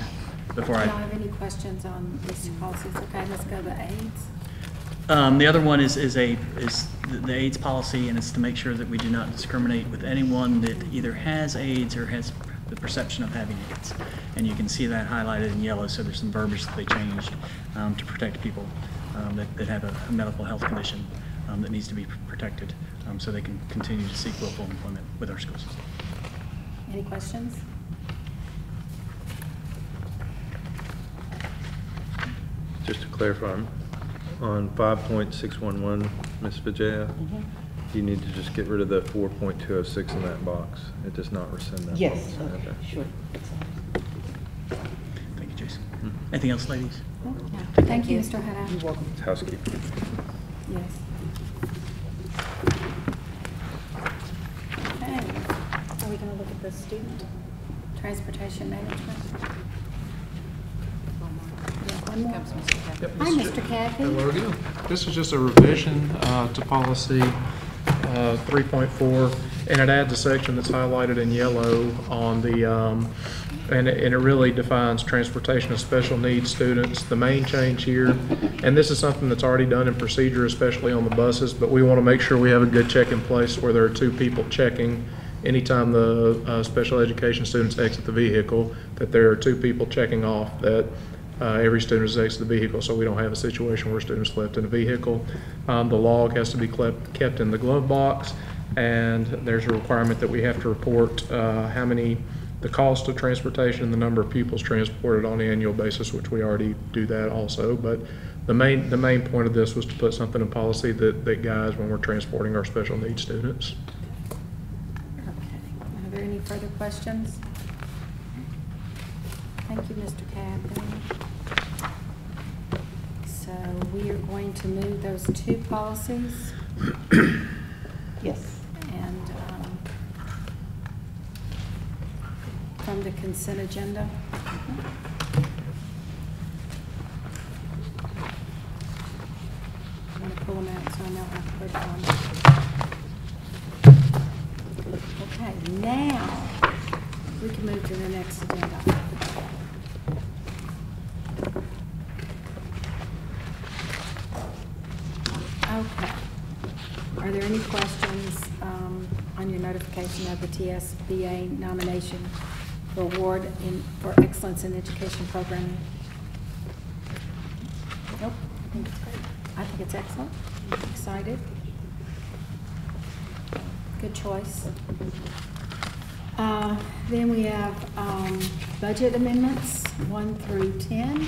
before Do I? y'all have any questions on these policies? Okay, let's go to AIDS. The other one is the AIDS policy, and it's to make sure that we do not discriminate with anyone that either has AIDS or has the perception of having AIDS. And you can see that highlighted in yellow, so there's some verbiage that they changed to protect people that have a medical health condition that needs to be protected, so they can continue to seek willful employment with our school system. Any questions? Just to clarify, on 5.611, Ms. Vijaya, you need to just get rid of the 4.206 in that box. It does not rescind that. Yes, box. okay, sure. Thank you, Jason. Anything else, ladies? Thank you, Mr. Hadow. You're welcome. It's housekeeping. Yes. Okay, Are we gonna look at the student? transportation management. Yeah, one more. Comes Mr. Kavanaugh. Yep, Hi, this is Mr. ju- Kathy. Hello again. This is just a revision to policy 3.4, and it adds a section that's highlighted in yellow on the And it really defines transportation of special needs students. The main change here, and this is something that's already done in procedure, especially on the buses, but we want to make sure we have a good check in place where there are 2 people checking anytime the special education students exit the vehicle, that there are 2 people checking off that every student has exited the vehicle, so we don't have a situation where students left in a vehicle. The log has to be kept in the glove box, and there's a requirement that we have to report the cost of transportation and the number of pupils transported on an annual basis, which we already do that also. But the main point of this was to put something in policy that guides when we're transporting our special needs students. Okay. Are there any further questions? Thank you, Mr. Cathy. So we are going to move those 2 policies. Yes. And from the consent agenda. I'm going to pull them out so I know how to put them. Okay, now we can move to the next agenda. Okay. Are there any questions on your notification of the TSBA nomination for award for excellence in education programming? Nope. I think it's great. I think it's excellent. I'm excited. Good choice. Then we have budget amendments 1 through 10.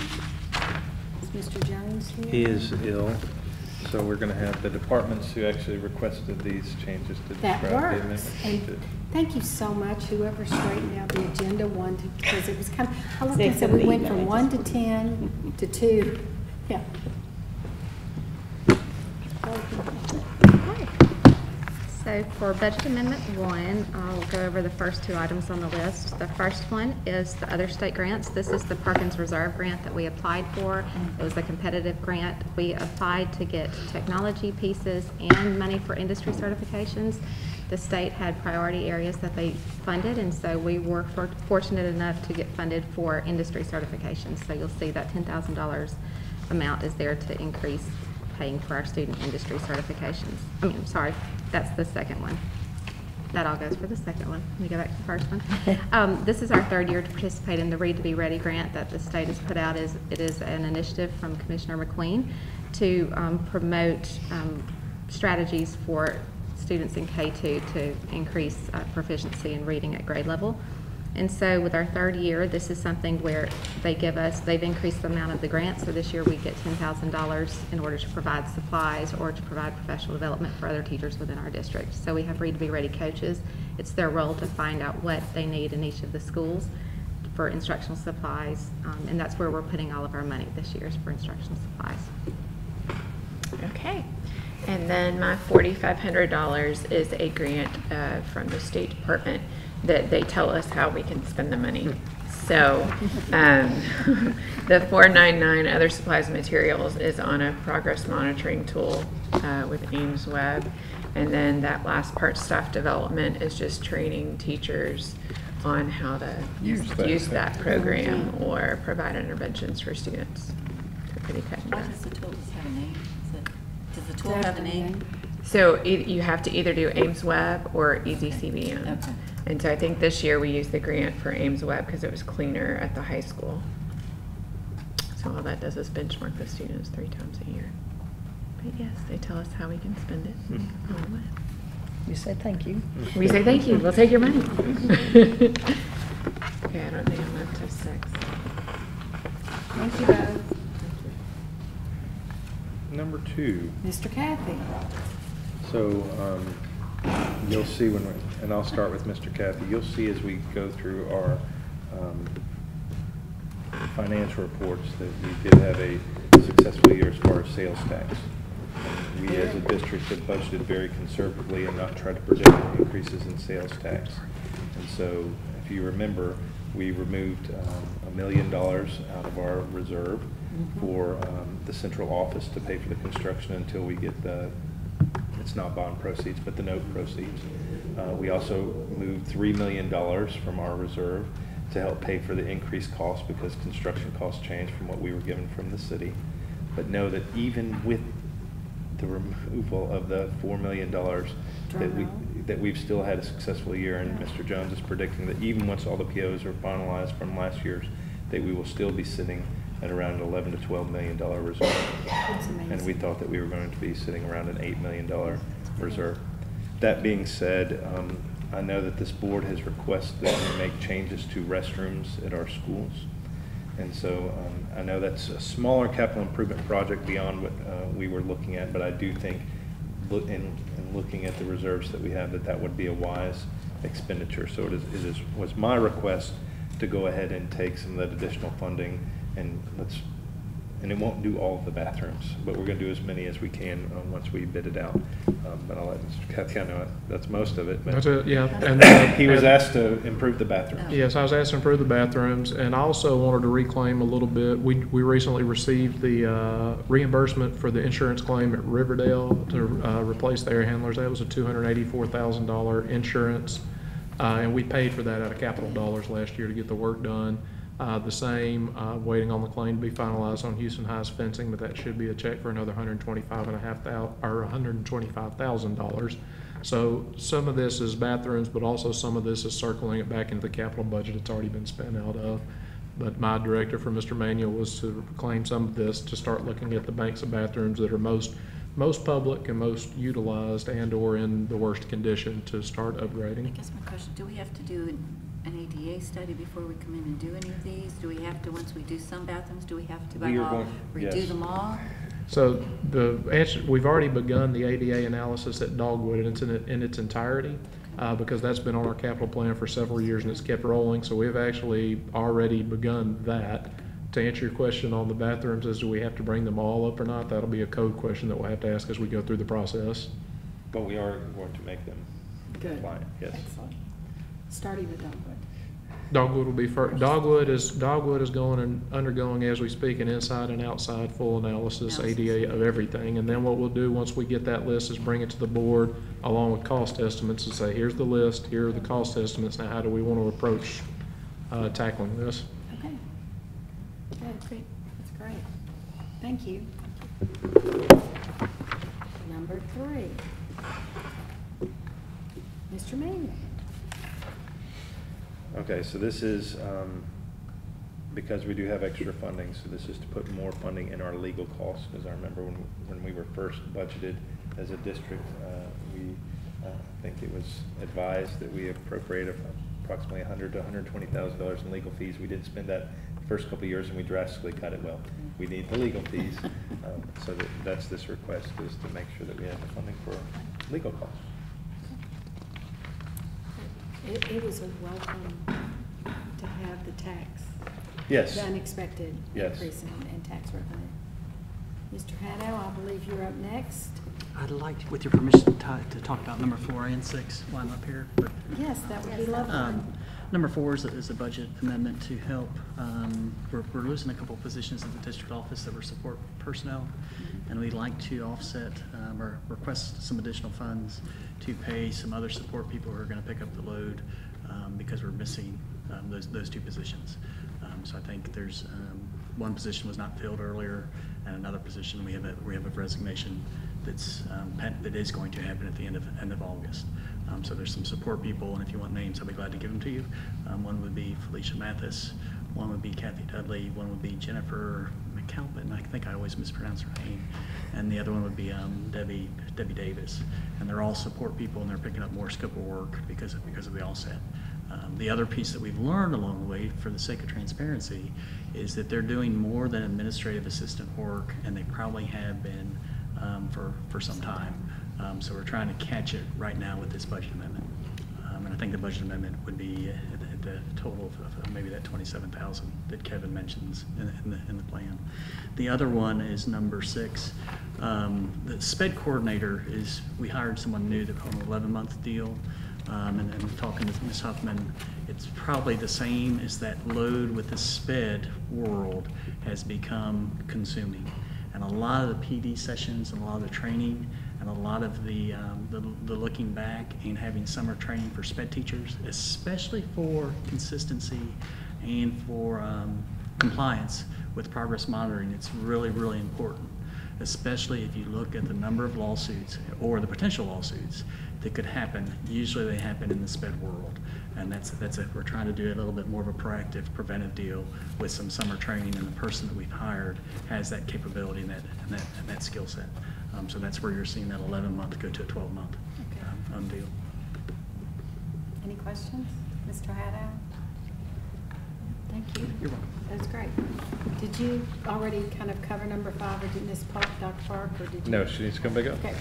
Is Mr. Jones here? He is ill, so we're going to have the departments who actually requested these changes to That describe the works. amendments. And thank you so much, whoever straightened out the agenda because it was kind of, I looked They and said sent we the went from email. 1 to 10 to 2. Yeah. Okay. So for budget amendment 1, I'll go over the first 2 items on the list. The first one is the other state grants. This is the Perkins Reserve grant that we applied for. It was a competitive grant. We applied to get technology pieces and money for industry certifications. The state had priority areas that they funded, and so we were fortunate enough to get funded for industry certifications. So you'll see that $10,000 amount is there to increase paying for our student industry certifications. I'm sorry, that's the second one. That all goes for the second one. Let me go back to the first one. This is our 3rd year to participate in the Read to Be Ready grant that the state has put out. It is an initiative from Commissioner McQueen to promote strategies for students in K-2 to increase proficiency in reading at grade level. And so with our 3rd year, this is something where they've increased the amount of the grant. So this year we get $10,000 in order to provide supplies or to provide professional development for other teachers within our district. So we have Read to Be Ready coaches. It's their role to find out what they need in each of the schools for instructional supplies. And that's where we're putting all of our money this year is for instructional supplies. Okay. And then my $4,500 is a grant from the State Department that they tell us how we can spend the money. So the 499 other supplies and materials is on a progress monitoring tool with Ames Web. And then that last part, staff development, is just training teachers on how to use that program or provide interventions for students. So pretty cut and dry. Why does the tool just have a name? Does the tool have a name? So you have to either do Ames Web or EasyCBM. Okay. And so I think this year we used the grant for Ames Web because it was cleaner at the high school. So all that does is benchmark the students 3 times a year. But yes, they tell us how we can spend it. You said thank you. We say thank you. We'll take your money. Okay, I don't think I'm up to 6. Thank you both. Number 2. Mr. Cathy. So you'll see and I'll start with Mr. Cathy, you'll see as we go through our financial reports that we did have a successful year as far as sales tax. We as a district have budgeted very conservatively and not tried to predict increases in sales tax. And so if you remember, we removed $1 million out of our reserve for the central office to pay for the construction until we get it's not bond proceeds, but the note proceeds. We also moved $3 million from our reserve to help pay for the increased costs because construction costs changed from what we were given from the city. But know that even with the removal of the $4 million that we've still had a successful year, and Mr. Jones is predicting that even once all the POs are finalized from last year's, that we will still be sitting at around $11 to $12 million reserve. And we thought that we were going to be sitting around an $8 million reserve. That being said, I know that this board has requested that we make changes to restrooms at our schools. And so I know that's a smaller capital improvement project beyond what we were looking at, but I do think in looking at the reserves that we have, that would be a wise expenditure. So was my request to go ahead and take some of that additional funding and it won't do all of the bathrooms, but we're going to do as many as we can once we bid it out. But I'll let Mr. Cathy, I know that's most of it. But that's it, yeah. And he was asked to improve the bathrooms. Yes, I was asked to improve the bathrooms, and I also wanted to reclaim a little bit. We recently received the reimbursement for the insurance claim at Riverdale to replace the air handlers. That was a $284,000 insurance, and we paid for that out of capital dollars last year to get the work done. The same, waiting on the claim to be finalized on Houston High's fencing, but that should be a check for another $125,000. So some of this is bathrooms, but also some of this is circling it back into the capital budget it's already been spent out of. But my directive for Mr. Manuel was to claim some of this to start looking at the banks of bathrooms that are most public and most utilized and or in the worst condition to start upgrading. I guess my question, do we have to do an ADA study before we come in and do any of these? Do we have to, once we do some bathrooms, do we have to by law redo them all? So the answer, we've already begun the ADA analysis at Dogwood, and it's in its entirety because that's been on our capital plan for several years and it's kept rolling. So we've actually already begun that. To answer your question on the bathrooms, is do we have to bring them all up or not? That'll be a code question that we'll have to ask as we go through the process. But we are going to make them compliant, yes. Excellent. Starting with Dogwood. Dogwood will be first. Dogwood is going and undergoing as we speak an inside and outside full analysis, ADA of everything. And then what we'll do once we get that list is bring it to the board along with cost estimates and say, here's the list, here are the cost estimates. Now, how do we want to approach tackling this? Okay. Good. Great. That's great. Thank you. Number 3. Mr. Manuel. Okay, so this is because we do have extra funding, so this is to put more funding in our legal costs, because I remember when we were first budgeted as a district, I think it was advised that we appropriated approximately $100,000 to $120,000 in legal fees. We didn't spend that the first couple of years, and we drastically cut it. Well, we need the legal fees, so that's this request, is to make sure that we have the funding for legal costs. It was a welcome to have the tax. Yes. The unexpected Yes. increase in tax revenue. Mr. Haddow, I believe you're up next. I'd like, with your permission, to talk about number 4 and 6 while I'm up here. But, Yes, that would be lovely. number 4 is a budget amendment to help. We're losing a couple of positions at the district office that were support personnel, and we'd like to offset or request some additional funds to pay some other support people who are going to pick up the load because we're missing those 2 positions. So I think there's one position was not filled earlier, and another position we have a resignation that is going to happen at the end of August. So there's some support people, and if you want names, I'll be glad to give them to you. One would be Felicia Mathis, one would be Kathy Dudley, one would be Jennifer McAlpin, I think I always mispronounce her name, and the other one would be Debbie Davis. And they're all support people, and they're picking up more scope of work because of the offset. The other piece that we've learned along the way, for the sake of transparency, is that they're doing more than administrative assistant work, and they probably have been for some time. So we're trying to catch it right now with this budget amendment. And I think the budget amendment would be at the total of maybe that $27,000 that Kevin mentions in the plan. The other one is number 6. The SPED coordinator we hired someone new on an 11-month deal. And talking to Ms. Huffman, it's probably the same as that load with the SPED world has become consuming. And And a lot of the PD sessions and a lot of the training and a lot of the looking back and having summer training for SPED teachers, especially for consistency and for compliance with progress monitoring, it's really, really important, especially if you look at the number of lawsuits or the potential lawsuits that could happen. Usually they happen in the SPED world. And that's it. We're trying to do a little bit more of a proactive, preventive deal with some summer training, and the person that we've hired has that capability and that skill set. So that's where you're seeing that 11-month go to a 12-month deal. Any questions? Mr. Haddow? Thank you. You're welcome. That's great. Did you already kind of cover number 5, or did Ms. Park, Dr. Park, or did you? No, she needs to come back up. Okay.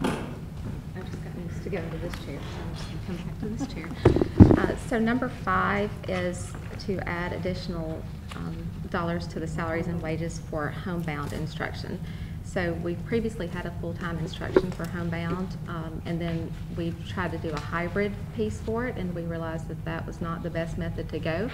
I just got used to going to this chair, so I'm just going to come back to this chair. So number 5 is to add additional dollars to the salaries and wages for homebound instruction. So we previously had a full-time instruction for homebound, and then we tried to do a hybrid piece for it, and we realized that that was not the best method to go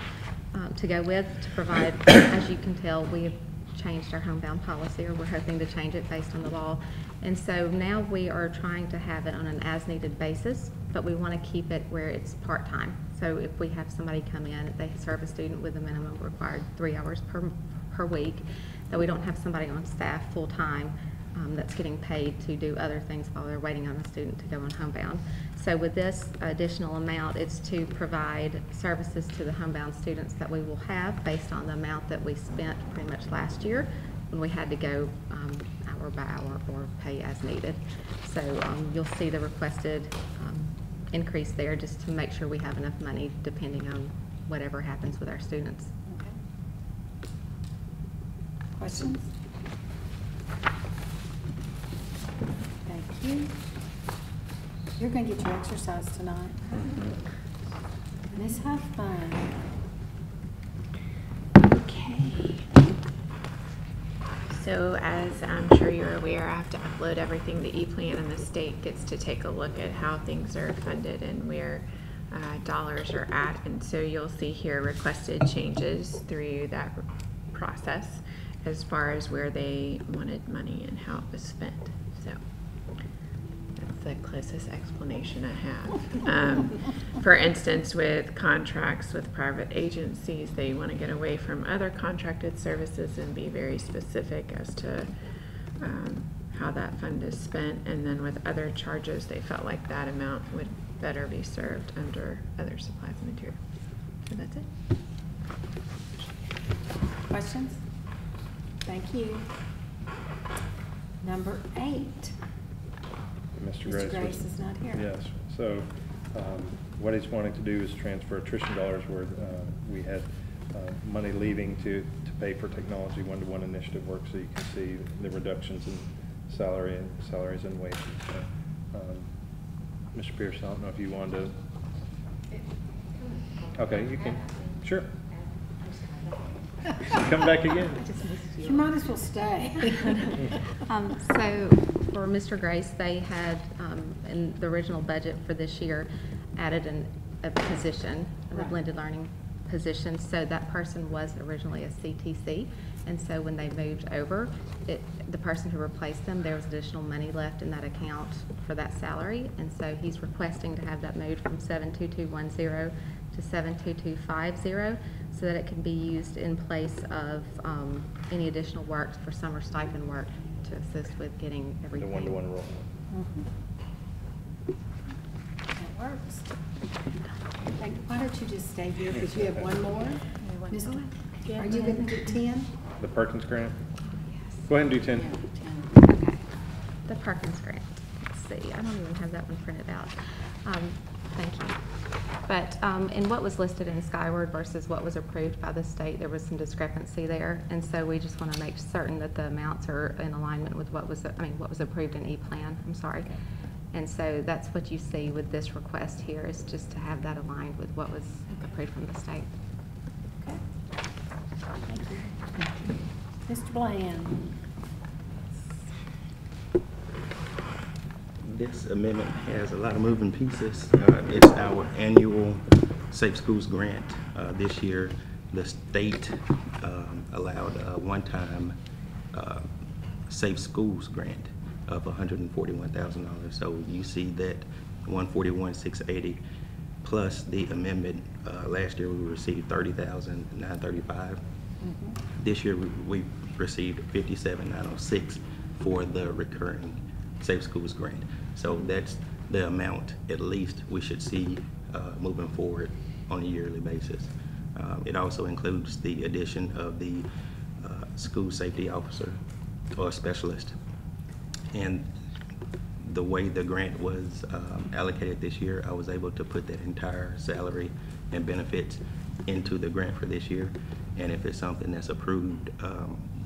with to provide. As you can tell, we have changed our homebound policy, or we're hoping to change it based on the law. And so now we are trying to have it on an as-needed basis, but we want to keep it where it's part-time. So if we have somebody come in, they serve a student with a minimum required 3 hours per week, that we don't have somebody on staff full-time that's getting paid to do other things while they're waiting on a student to go on homebound. So with this additional amount, it's to provide services to the homebound students that we will have based on the amount that we spent pretty much last year when we had to go hour by hour or pay as needed. So you'll see the requested increase there, just to make sure we have enough money depending on whatever happens with our students. Okay. Questions? Thank you. You're going to get your exercise tonight. Let's have fun. Okay. So as I'm sure you're aware, I have to upload everything to ePlan, and the state gets to take a look at how things are funded and where dollars are at. And so you'll see here requested changes through that process as far as where they wanted money and how it was spent. So that's the closest explanation I have. For instance, with contracts with private agencies, they want to get away from other contracted services and be very specific as to how that fund is spent. And then with other charges, they felt like that amount would better be served under other supplies and materials. So that's it. Questions? Thank you. Number 8. Mr. Mr. Grace Grace is not here. Yes. So what he's wanting to do is transfer attrition dollars where we had money leaving to pay for technology one-to-one initiative work, so you can see the reductions in salaries and wages. So, Mr. Pierce, I don't know if you wanted to. Okay, you can. Sure. Come back again. You might as well stay. So for Mr. Grace, they had, in the original budget for this year, added a position, the blended learning position. So that person was originally a CTC. And so when they moved over, the person who replaced them, there was additional money left in that account for that salary. And so he's requesting to have that moved from 72210 to 72250, so that it can be used in place of any additional work for summer stipend work to assist with getting everything. The one-to-one enrollment. That works. Why don't you just stay here, because you have one more? Ms. Are you going to do 10? The Perkins grant? Go ahead and do 10. Yeah, 10. Okay. The Perkins grant. Let's see. I don't even have that one printed out. Thank you. But in what was listed in Skyward versus what was approved by the state, there was some discrepancy there. And so we just want to make certain that the amounts are in alignment with what was approved in ePlan. I'm sorry. Okay. And so that's what you see with this request here, is just to have that aligned with what was approved from the state. Okay. Thank you. Mr. Bland. This amendment has a lot of moving pieces. It's our annual Safe Schools grant. This year, the state allowed a one-time Safe Schools grant of $141,000. So you see that 141,680 plus the amendment. Last year we received 30,935. This year we received 57,906 for the recurring Safe Schools grant. So that's the amount at least we should see moving forward on a yearly basis. It also includes the addition of the school safety officer or specialist. And the way the grant was allocated this year, I was able to put that entire salary and benefits into the grant for this year. And if it's something that's approved,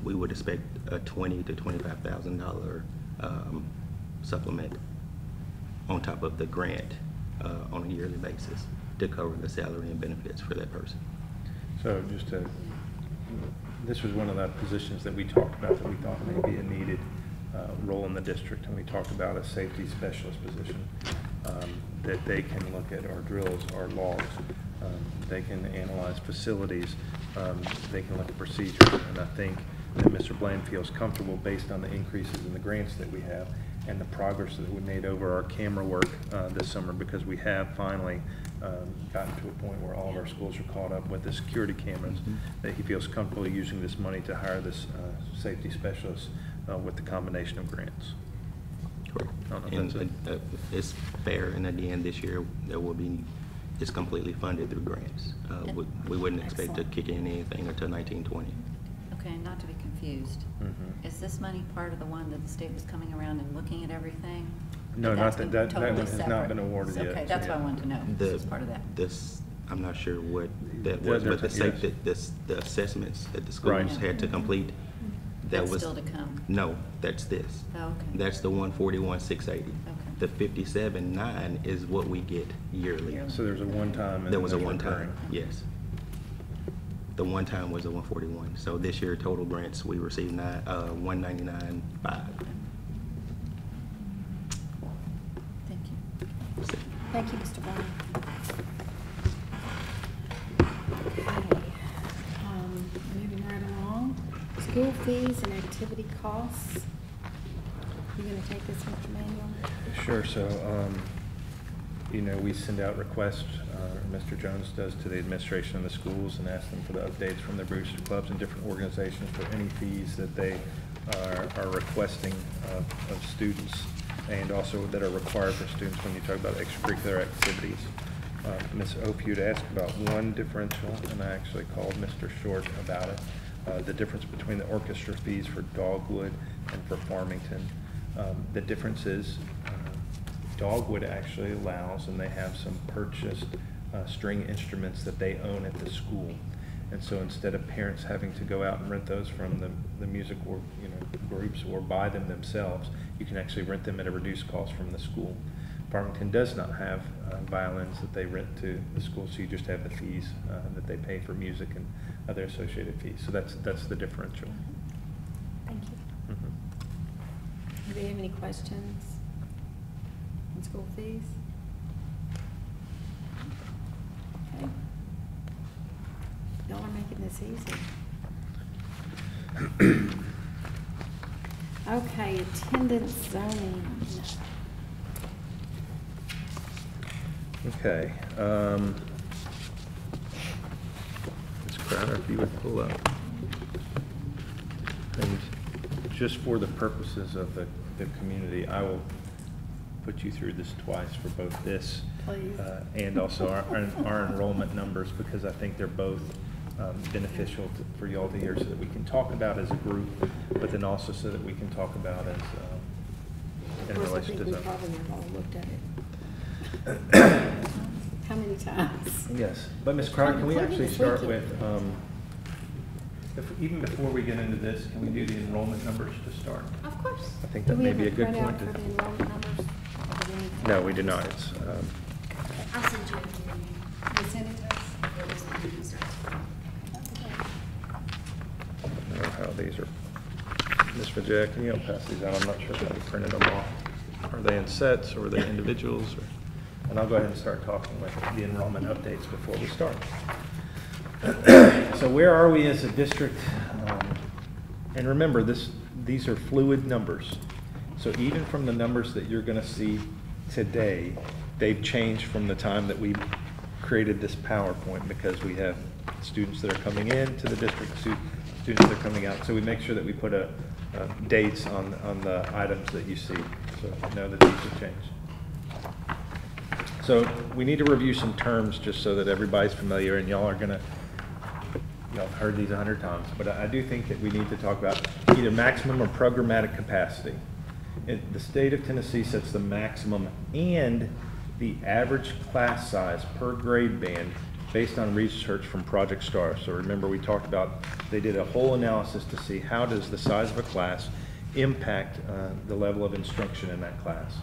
we would expect a $20,000 to $25,000 supplement on top of the grant on a yearly basis to cover the salary and benefits for that person. So this was one of the positions that we talked about that we thought may be a needed role in the district, and we talked about a safety specialist position that they can look at our drills, our logs, they can analyze facilities, they can look at procedures, and I think that Mr. Blaine feels comfortable based on the increases in the grants that we have and the progress that we made over our camera work this summer, because we have finally gotten to a point where all of our schools are caught up with the security cameras, that he feels comfortable using this money to hire this safety specialist with the combination of grants. Correct. I don't know if that's It's fair, and at the end this year, there will be, it's completely funded through grants. We wouldn't expect to kick in anything until 1920. Okay, not to be confused. Is this money part of the one that the state was coming around and looking at everything? No, not that, that Totally one has not separate. been awarded yet. Okay, that's what I wanted to know. This is part of that. I'm not sure what that was, but the assessments that the schools had to complete, That's still to come. No, that's this. Oh, okay. That's the 141,680. Okay. The 57,900 is what we get yearly. So there's a one-time and There was a there's one-time, recurring. yes. The one-time was a 141. So this year total grants we received 199.5. Thank you. Thank you, Mr. Brown. Okay, moving right along. School fees and activity costs. You gonna take this, Mr. Manuel? Sure. So, you know, we send out requests, Mr. Jones does, to the administration of the schools and ask them for the updates from their booster clubs and different organizations for any fees that they are requesting of students, and also that are required for students when you talk about extracurricular activities. Ms. Opie had asked about one differential, and I actually called Mr. Short about it. The difference between the orchestra fees for Dogwood and for Farmington. The difference is Dogwood actually allows, and they have some purchased string instruments that they own at the school. And so instead of parents having to go out and rent those from the music or groups or buy them themselves, you can actually rent them at a reduced cost from the school. Farmington does not have violins that they rent to the school, so you just have the fees that they pay for music and other associated fees. So that's the differential. Thank you. Do you have any questions on school fees? Okay. Y'all are making this easy. Okay, attendance zoning. Okay. Ms. Crowder, if you would pull up. And just for the purposes of the community, I will put you through this twice for both this and also our enrollment numbers, because I think they're both beneficial for you all to hear, so that we can talk about as a group, but then also so that we can talk about as in relation to we zoning. probably never all looked at it. How many times? Yes, but Ms. Crowder, can we actually start with, even before we get into this, can we do the enrollment numbers to start? Of course. I think that may be a good point Do we have a printout for the enrollment numbers? No, we did not. It's, I'll send you a new. You send it to us? I don't know how these are. Ms. Majek, can you pass these out? I'm not sure how we printed them off. Are they in sets or are they individuals? And I'll go ahead and start talking with the enrollment updates before we start. So where are we as a district? And remember, this these are fluid numbers. So even from the numbers that you're going to see today, they've changed from the time that we created this PowerPoint, because we have students that are coming in to the district, students that are coming out. So we make sure that we put dates on the items that you see, so know that these have changed. So we need to review some terms just so that everybody's familiar, and y'all are gonna, y'all have heard these 100 times, but I do think that we need to talk about either maximum or programmatic capacity. The state of Tennessee sets the maximum and the average class size per grade band based on research from Project STAR. So remember, we talked about, they did a whole analysis to see how does the size of a class impact the level of instruction in that class.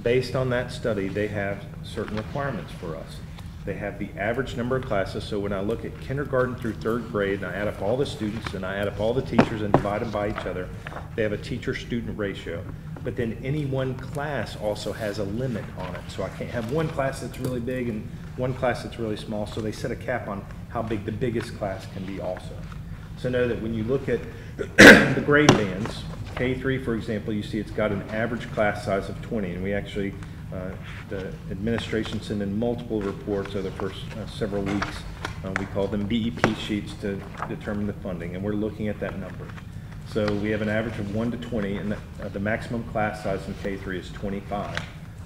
Based on that study, they have certain requirements for us. They have the average number of classes. So when I look at kindergarten through 3rd grade and I add up all the students and I add up all the teachers and divide them by each other, they have a teacher-student ratio. But then any one class also has a limit on it. So I can't have one class that's really big and one class that's really small. So they set a cap on how big the biggest class can be also. So know that when you look at the grade bands, K3, for example, you see it's got an average class size of 20, and we actually, the administration sent in multiple reports over the first several weeks. We call them BEP sheets to determine the funding, and we're looking at that number. So we have an average of 1 to 20, and the maximum class size in K3 is 25.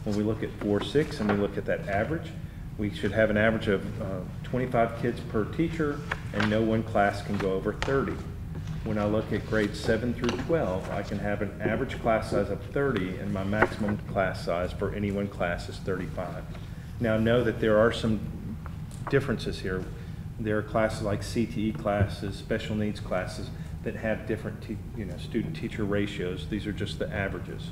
When we look at 4-6 and we look at that average, we should have an average of 25 kids per teacher, and no one class can go over 30. When I look at grades 7 through 12, I can have an average class size of 30, and my maximum class size for any one class is 35. Now know that there are some differences here. There are classes like CTE classes, special needs classes, that have different student-teacher ratios. These are just the averages.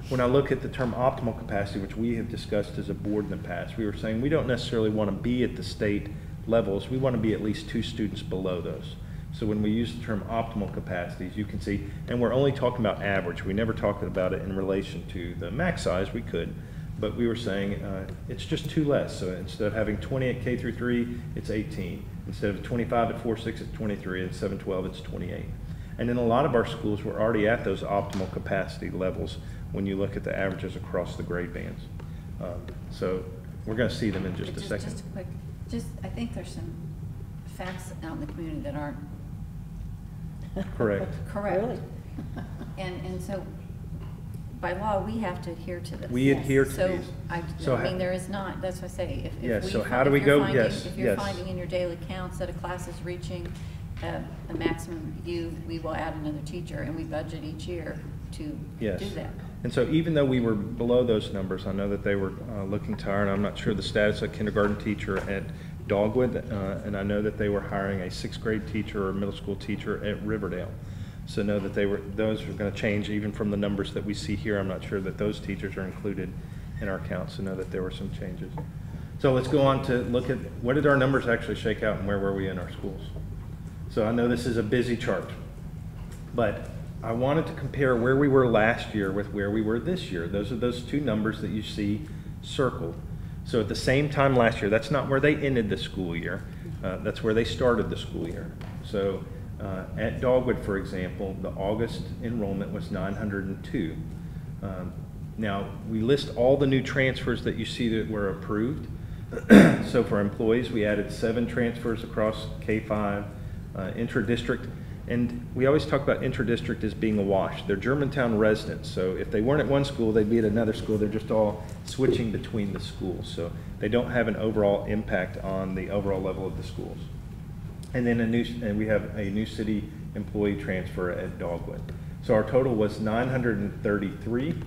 When I look at the term optimal capacity, which we have discussed as a board in the past, we were saying we don't necessarily want to be at the state levels. We want to be at least 2 students below those. So when we use the term optimal capacities, you can see, and we're only talking about average. We never talked about it in relation to the max size. We could, but we were saying it's just 2 less. So instead of having 20 at K through 3, it's 18. Instead of 25 at 4-6, it's 23. At 7-12, it's 28. And in a lot of our schools, we're already at those optimal capacity levels when you look at the averages across the grade bands. So we're going to see them in just a second. Just a quick, I think there's some facts out in the community that aren't Correct. correct. Really? And so by law, we have to adhere to this. We adhere to so these. I mean, there is not, that's what I say. Yes, so how do we go? Yes, if you're yes. finding in your daily counts that a class is reaching a maximum view, we will add another teacher, and we budget each year to do that. And so even though we were below those numbers, I know that they were looking tired. I'm not sure the status of kindergarten teacher at Dogwood, and I know that they were hiring a 6th grade teacher or middle school teacher at Riverdale. So know that those are going to change even from the numbers that we see here. I'm not sure that those teachers are included in our count, so know that there were some changes. So let's go on to look at what did our numbers actually shake out and where were we in our schools. So I know this is a busy chart, but I wanted to compare where we were last year with where we were this year. Those are those 2 numbers that you see circled. So at the same time last year, that's not where they ended the school year. That's where they started the school year. So at Dogwood, for example, the August enrollment was 902. Now, we list all the new transfers that you see that were approved. So for employees, we added 7 transfers across K-5, intra-district. And we always talk about intra-district as being a wash. They're Germantown residents, so if they weren't at one school, they'd be at another school. They're just all switching between the schools. So they don't have an overall impact on the overall level of the schools. And then we have a new city employee transfer at Dogwood. So our total was 933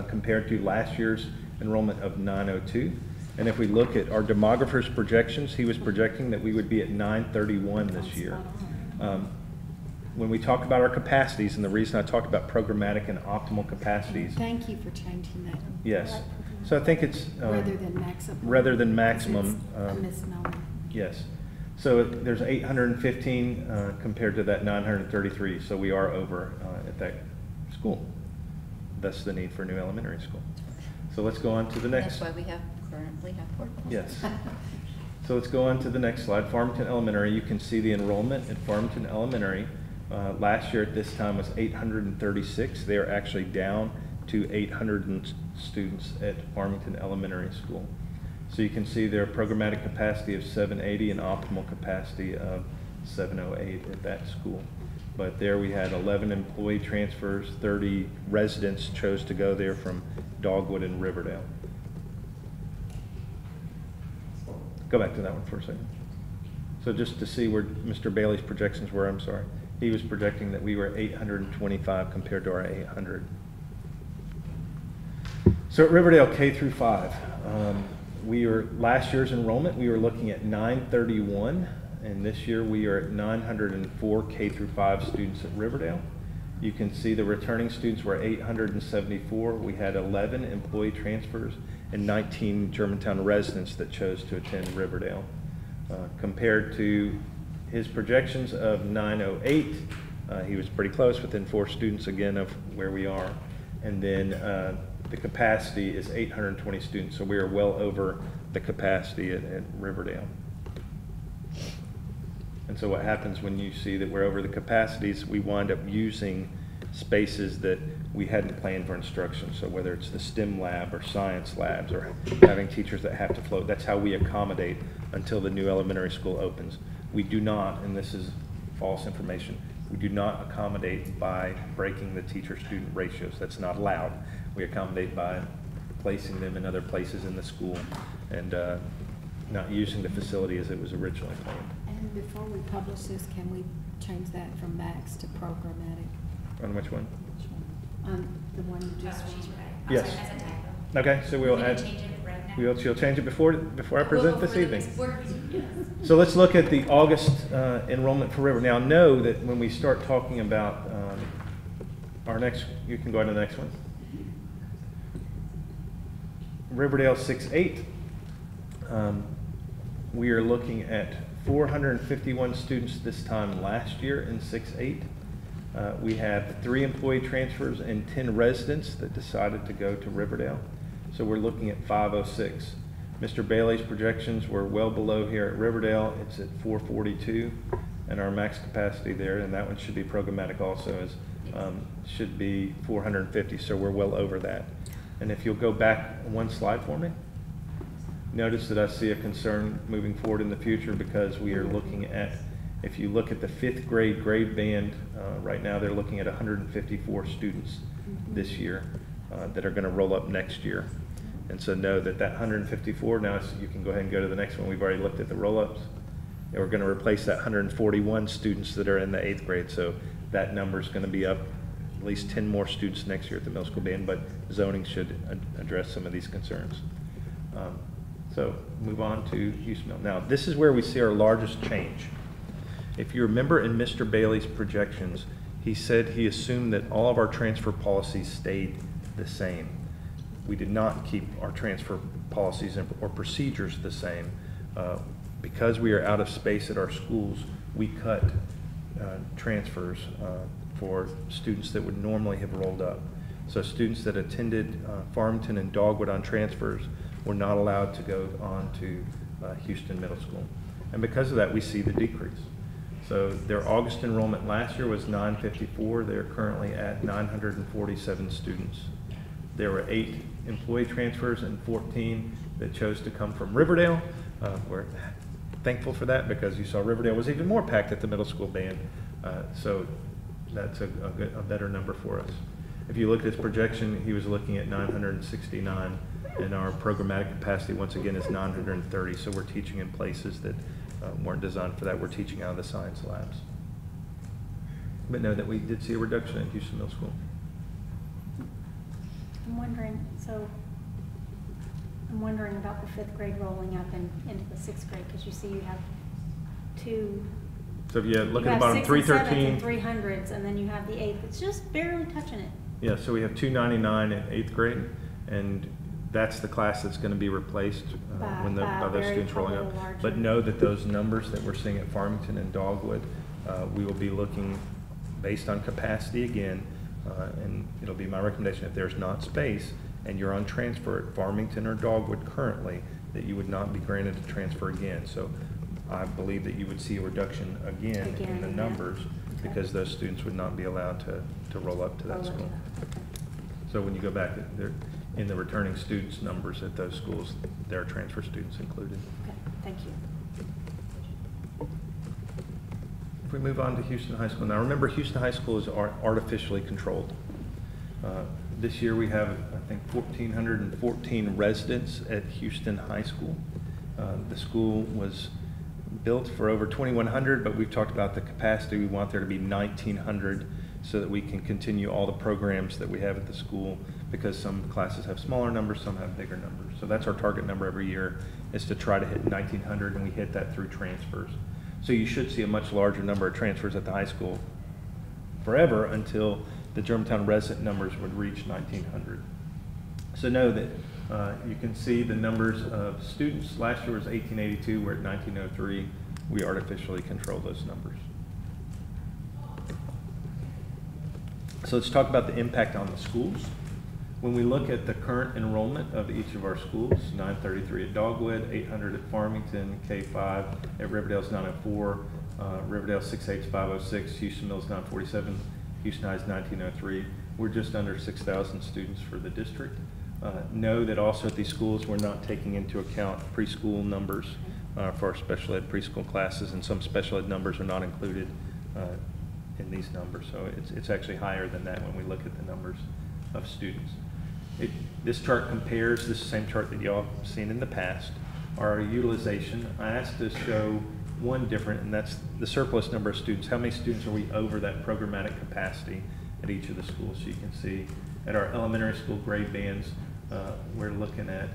compared to last year's enrollment of 902. And if we look at our demographer's projections, he was projecting that we would be at 931 this year. When we talk about our capacities, and the reason I talked about programmatic and optimal capacities. Thank you for changing that. Yes. So I think it's Rather than maximum. Rather than maximum. It's a misnomer. Yes. So there's 815 compared to that 933. So we are over at that school. Thus the need for a new elementary school. So let's go on to the next. That's why we currently have portables. Yes. So let's go on to the next slide. Farmington Elementary. You can see the enrollment at Farmington Elementary last year at this time was 836. They are actually down to 800 students at Farmington Elementary School. So you can see their programmatic capacity of 780 and optimal capacity of 708 at that school. But there we had 11 employee transfers, 30 residents chose to go there from Dogwood and Riverdale. Go back to that one for a second. So just to see where Mr. Bailey's projections were, I'm sorry. He was projecting that we were 825 compared to our 800. So at Riverdale K through 5, last year's enrollment, we were looking at 931, and this year we are at 904 K through 5 students at Riverdale. You can see the returning students were 874. We had 11 employee transfers and 19 Germantown residents that chose to attend Riverdale. Compared to his projections of 908, he was pretty close, within 4 students again of where we are. And then the capacity is 820 students, so we are well over the capacity at Riverdale. And so what happens when you see that we're over the capacities, we wind up using spaces that we hadn't planned for instruction. So whether it's the STEM lab or science labs or having teachers that have to float, that's how we accommodate until the new elementary school opens. We do not, and this is false information, we do not accommodate by breaking the teacher-student ratios. That's not allowed. We accommodate by placing them in other places in the school and not using the facility as it was originally planned. And before we publish this, can we change that from max to programmatic? On which one? The one you just. Yes. Okay, so we'll add. She'll change it before I present this evening. So let's look at the August enrollment for River. Now know that when we start talking about our next, you can go on to the next one. Riverdale 6-8. We are looking at 451 students this time last year in 6-8. We have 3 employee transfers and 10 residents that decided to go to Riverdale. So we're looking at 506. Mr. Bailey's projections were well below here at Riverdale. It's at 442, and our max capacity there, and that one should be programmatic also, is should be 450. So we're well over that. And if you'll go back one slide for me, notice that I see a concern moving forward in the future because we are looking at, if you look at the 5th grade grade band, right now they're looking at 154 students this year that are going to roll up next year. And so know that 154, now you can go ahead and go to the next one. We've already looked at the roll-ups. And we're going to replace that 141 students that are in the 8th grade. So that number is going to be up at least 10 more students next year at the middle school band, but zoning should address some of these concerns. So move on to Houston Mill. Now this is where we see our largest change. If you remember in Mr. Bailey's projections, he said he assumed that all of our transfer policies stayed the same. We did not keep our transfer policies or procedures the same. Because we are out of space at our schools, we cut transfers for students that would normally have rolled up. So students that attended Farmington and Dogwood on transfers were not allowed to go on to Houston Middle School. And because of that, we see the decrease. So their August enrollment last year was 954. They're currently at 947 students. There were 8 employee transfers and 14 that chose to come from Riverdale. We're thankful for that because you saw Riverdale was even more packed at the middle school band. So that's a better number for us. If you look at his projection, he was looking at 969, and our programmatic capacity once again is 930. So we're teaching in places that weren't designed for that. We're teaching out of the science labs. But know that we did see a reduction in Houston Middle School. I'm wondering about the 5th grade rolling up into the 6th grade, because you see you have 2. So if you look at the bottom, 313 and 300s, and then you have the 8th. It's just barely touching it. Yeah, so we have 299 in 8th grade, and that's the class that's going to be replaced by those students rolling up. But know that those numbers that we're seeing at Farmington and Dogwood, we will be looking based on capacity again, and it'll be my recommendation if there's not space and you're on transfer at Farmington or Dogwood currently, that you would not be granted to transfer again. So I believe that you would see a reduction again in the numbers because those students would not be allowed to roll up to that Roll up to school. that, okay. So when you go back, in the returning students numbers at those schools, there are transfer students included. Okay, thank you. If we move on to Houston High School. Now remember, Houston High School is artificially controlled. This year we have, I think, 1,414 residents at Houston High School. The school was built for over 2,100, but we've talked about the capacity. We want there to be 1,900 so that we can continue all the programs that we have at the school, because some classes have smaller numbers, some have bigger numbers. So that's our target number every year, is to try to hit 1,900, and we hit that through transfers. So you should see a much larger number of transfers at the high school forever until the Germantown resident numbers would reach 1,900. So know that you can see the numbers of students. Last year was 1,882, we're at 1,903. We artificially control those numbers. So let's talk about the impact on the schools. When we look at the current enrollment of each of our schools, 933 at Dogwood, 800 at Farmington, K5 at Riverdale's 904, Riverdale 68506, Houston Mills 947, Houston High's 1903. We're just under 6,000 students for the district. Know that also at these schools we're not taking into account preschool numbers for our special ed preschool classes, and some special ed numbers are not included in these numbers. So it's actually higher than that when we look at the numbers of students. This chart compares, this same chart that y'all have seen in the past, our utilization. I asked to show one different, and that's the surplus number of students. How many students are we over that programmatic capacity at each of the schools? So you can see at our elementary school grade bands, we're looking at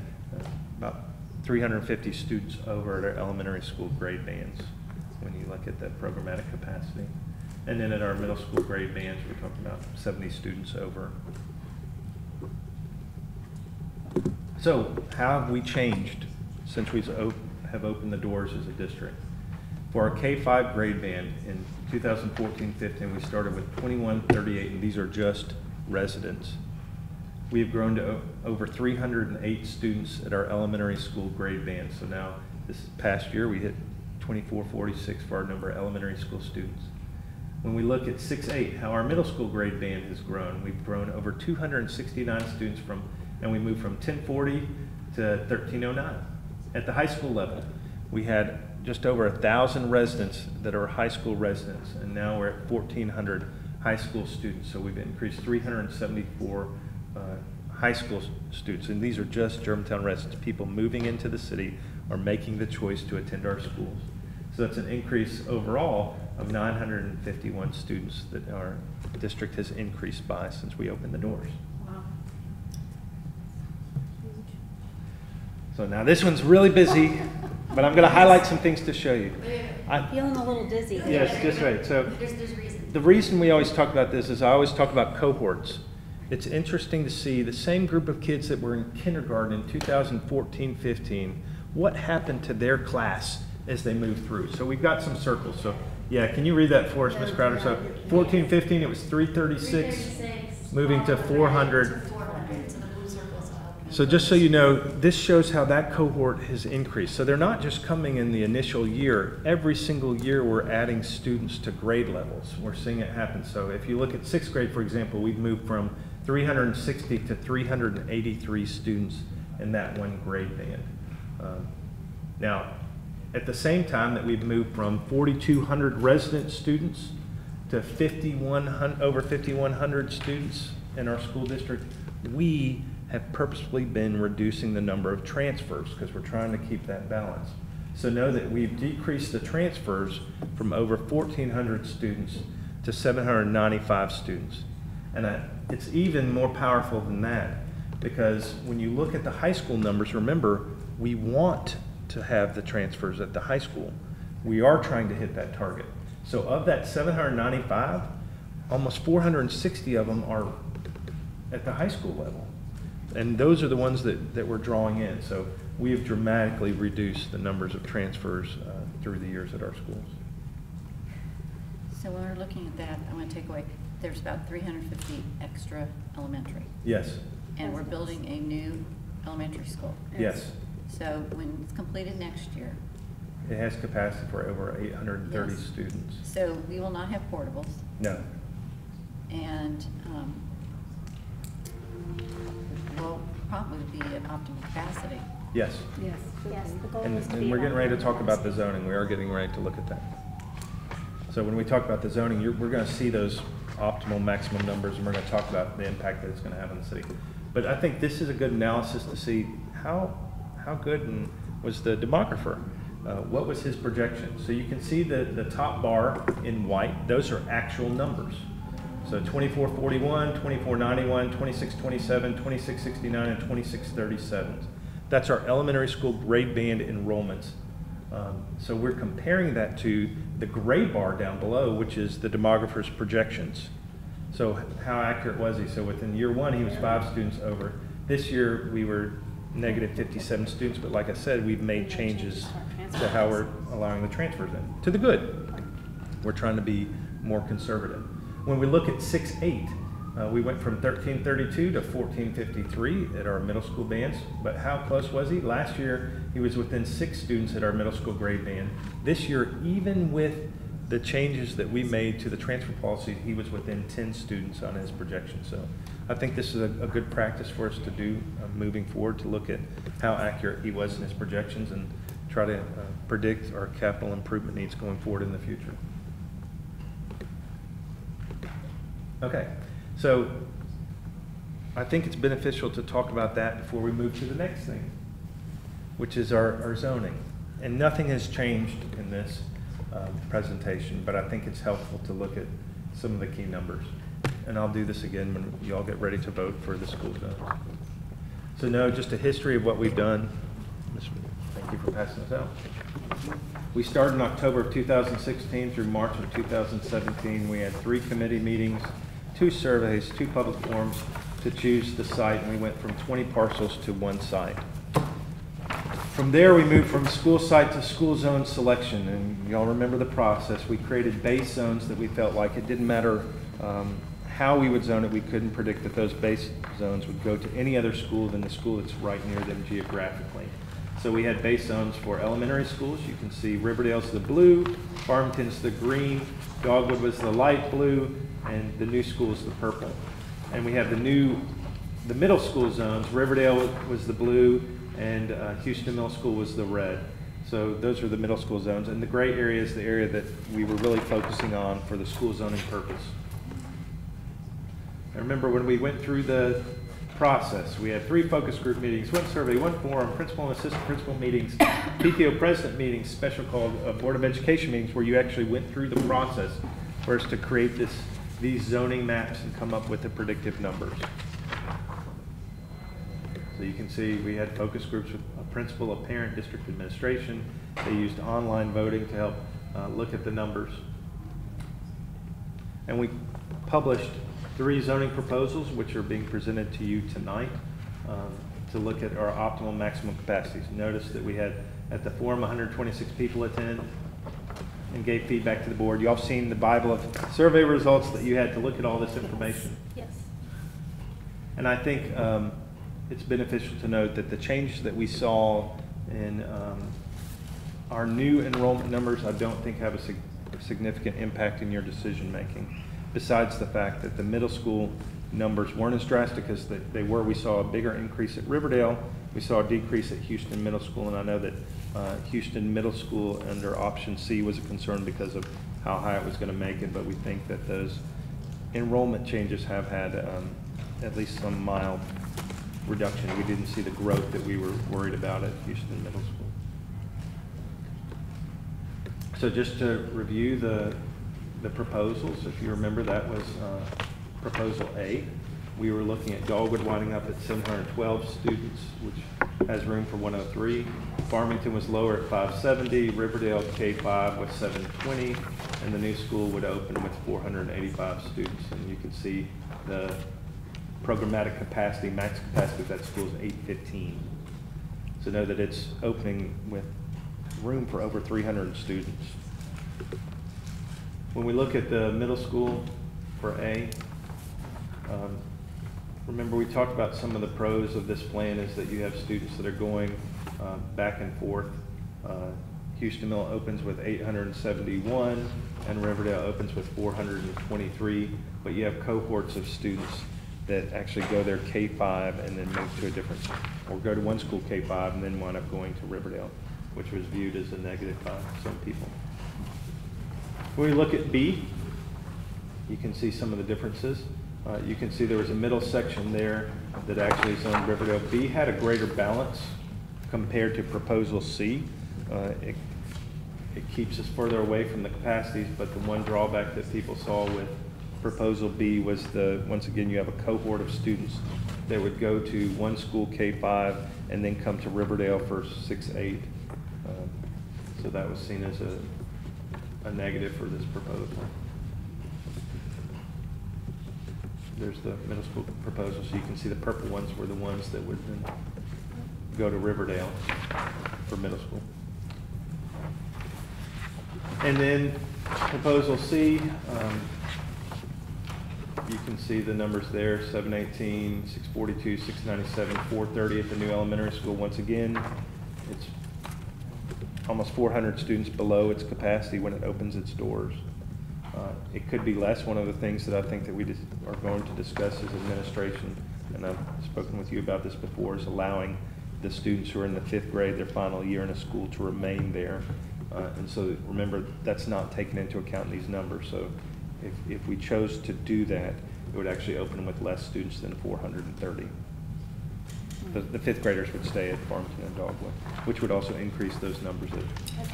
about 350 students over at our elementary school grade bands when you look at that programmatic capacity. And then at our middle school grade bands, we're talking about 70 students over. So how have we changed since we have opened the doors as a district? For our K-5 grade band in 2014-15, we started with 2138, and these are just residents. We have grown to over 308 students at our elementary school grade band. So now this past year we hit 2446 for our number of elementary school students. When we look at 6-8, how our middle school grade band has grown, we've grown over 269 students and we moved from 1040 to 1309. At the high school level, we had just over 1,000 residents that are high school residents, and now we're at 1,400 high school students. So we've increased 374 high school students, and these are just Germantown residents. People moving into the city are making the choice to attend our schools. So that's an increase overall of 951 students that our district has increased by since we opened the doors. Wow. So now this one's really busy, but I'm going to highlight some things to show you. I'm feeling a little dizzy. Yes, just right. So There's reason. the reason we always talk about this is I always talk about cohorts. It's interesting to see the same group of kids that were in kindergarten in 2014-15, what happened to their class as they moved through. So we've got some circles. So yeah, can you read that for us, Ms. Crowder? So 14-15, it was 336, moving to 400. So just so you know, this shows how that cohort has increased. So they're not just coming in the initial year. Every single year we're adding students to grade levels. We're seeing it happen. So if you look at 6th grade, for example, we've moved from 360 to 383 students in that one grade band. Now, at the same time that we've moved from 4,200 resident students to over 5,100 students in our school district, we have purposefully been reducing the number of transfers because we're trying to keep that balance. So know that we've decreased the transfers from over 1,400 students to 795 students. And it's even more powerful than that, because when you look at the high school numbers, remember, we want to have the transfers at the high school. We are trying to hit that target. So of that 795, almost 460 of them are at the high school level. And those are the ones that we're drawing in. So we have dramatically reduced the numbers of transfers through the years at our schools. So when we're looking at that, I want to take away, there's about 350 extra elementary. Yes. And we're building a new elementary school. Yes. So when it's completed next year, It has capacity for over 830 Yes. students. So we will not have portables, No. and we'll probably be at optimal capacity. Yes. Yes. Yes, the goal And, is to and be. we're at getting ready to optimal talk about the capacity. zoning. We are getting ready to look at that. So when we talk about the zoning, we're going to see those optimal maximum numbers, and we're going to talk about the impact that it's going to have on the city. But I think this is a good analysis to see how good was the demographer. What was his projection? So you can see the top bar in white. Those are actual numbers. So 2441, 2491, 2627, 2669, and 2637. That's our elementary school grade band enrollments. So we're comparing that to the gray bar down below, which is the demographer's projections. So how accurate was he? So within year one, he was 5 students over. This year, we were negative 57 students, but like I said, we've made changes to how we're allowing the transfers in, to the good. We're trying to be more conservative. When we look at 6-8, we went from 1332 to 1453 at our middle school bands, but how close was he? Last year, he was within 6 students at our middle school grade band. This year, even with the changes that we made to the transfer policy, he was within 10 students on his projection. So I think this is a good practice for us to do moving forward, to look at how accurate he was in his projections and try to predict our capital improvement needs going forward in the future. Okay, so I think it's beneficial to talk about that before we move to the next thing, which is our zoning. And nothing has changed in this presentation, but I think it's helpful to look at some of the key numbers. And I'll do this again when you all get ready to vote for the school zone. So no, just a history of what we've done. Thank you for passing this out. We started in October of 2016 through March of 2017. We had 3 committee meetings, 2 surveys, 2 public forums to choose the site, and we went from 20 parcels to 1 site. From there, we moved from school site to school zone selection, and y'all remember the process. We created base zones that we felt like it didn't matter how we would zone it. We couldn't predict that those base zones would go to any other school than the school that's right near them geographically. So we had base zones for elementary schools. You can see Riverdale's the blue, Farmington's the green, Dogwood was the light blue, and the new school is the purple. And we have the middle school zones. Riverdale was the blue, and Houston Middle School was the red. So those are the middle school zones. And the gray area is the area that we were really focusing on for the school zoning purpose. I remember when we went through the process, we had 3 focus group meetings, 1 survey, 1 forum, principal and assistant principal meetings, PTO president meetings, special called Board of Education meetings, where you actually went through the process for us to create these zoning maps and come up with the predictive numbers. So you can see we had focus groups with a principal, a parent, district administration. They used online voting to help look at the numbers. And we published 3 zoning proposals, which are being presented to you tonight, to look at our optimal maximum capacities. Notice that we had, at the forum, 126 people attend and gave feedback to the board. You all seen the Bible of survey results that you had to look at all this information. Yes. And I think it's beneficial to note that the changes that we saw in our new enrollment numbers, I don't think have a significant impact in your decision making. Besides the fact that the middle school numbers weren't as drastic as they were. We saw a bigger increase at Riverdale. We saw a decrease at Houston Middle School, and I know that Houston Middle School under option C was a concern because of how high it was going to make it, but we think that those enrollment changes have had at least some mild reduction. We didn't see the growth that we were worried about at Houston Middle School. So just to review the proposals, if you remember, that was proposal A. We were looking at Dogwood winding up at 712 students, which has room for 103. Farmington was lower at 570, Riverdale K5 was 720, and the new school would open with 485 students. And you can see the programmatic capacity, max capacity of that school is 815. So know that it's opening with room for over 300 students. When we look at the middle school for A, remember we talked about some of the pros of this plan is that you have students that are going back and forth. Houston Mill opens with 871, and Riverdale opens with 423. But you have cohorts of students that actually go there K-5 and then move to a different, or go to one school K-5 and then wind up going to Riverdale, which was viewed as a negative by some people. When we look at B, you can see some of the differences. You can see there was a middle section there that actually zoned Riverdale. B had a greater balance compared to proposal C. It keeps us further away from the capacities, but the one drawback that people saw with proposal B was once again, you have a cohort of students that would go to one school K-5 and then come to Riverdale for 6-8. So that was seen as a negative for this proposal. There's the middle school proposal, so you can see the purple ones were the ones that would then go to Riverdale for middle school. And then proposal C, you can see the numbers there, 718, 642, 697, 430 at the new elementary school. Once again, it's almost 400 students below its capacity when it opens its doors. It could be less. One of the things that I think that we are going to discuss as administration, and I've spoken with you about this before, is allowing the students who are in the 5th grade, their final year in a school, to remain there. And so remember, that's not taken into account in these numbers. So if we chose to do that, it would actually open with less students than 430. The 5th graders would stay at Farmington and Dogwood, which would also increase those numbers at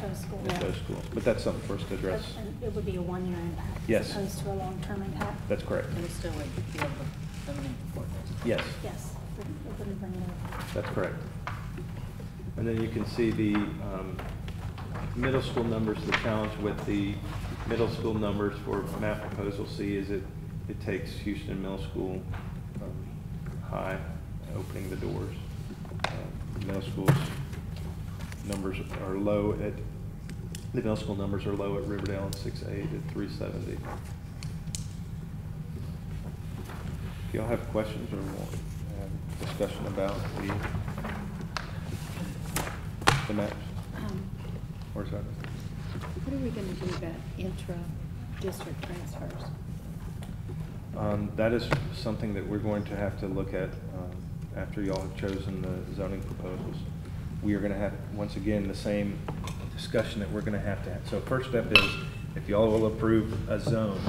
those schools. At those schools. But that's something for us to address. And it would be a one-year impact. Yes. As opposed to a long-term impact. That's correct. And we still would be able to eliminate the 4 Yes. Yes, it wouldn't bring it over. That's correct. And then you can see the middle school numbers. The challenge with the middle school numbers for map proposal C is it takes Houston Middle School high, opening the doors. Middle school's numbers are low at, the middle school numbers are low at Riverdale and 6-8 at 370. If y'all have questions or want to have discussion about the maps? Where's that? What are we going to do about intra-district transfers? That is something that we're going to have to look at after y'all have chosen the zoning proposals. We are going to have, once again, the same discussion that we're going to have. So first step is, if y'all will approve a zone,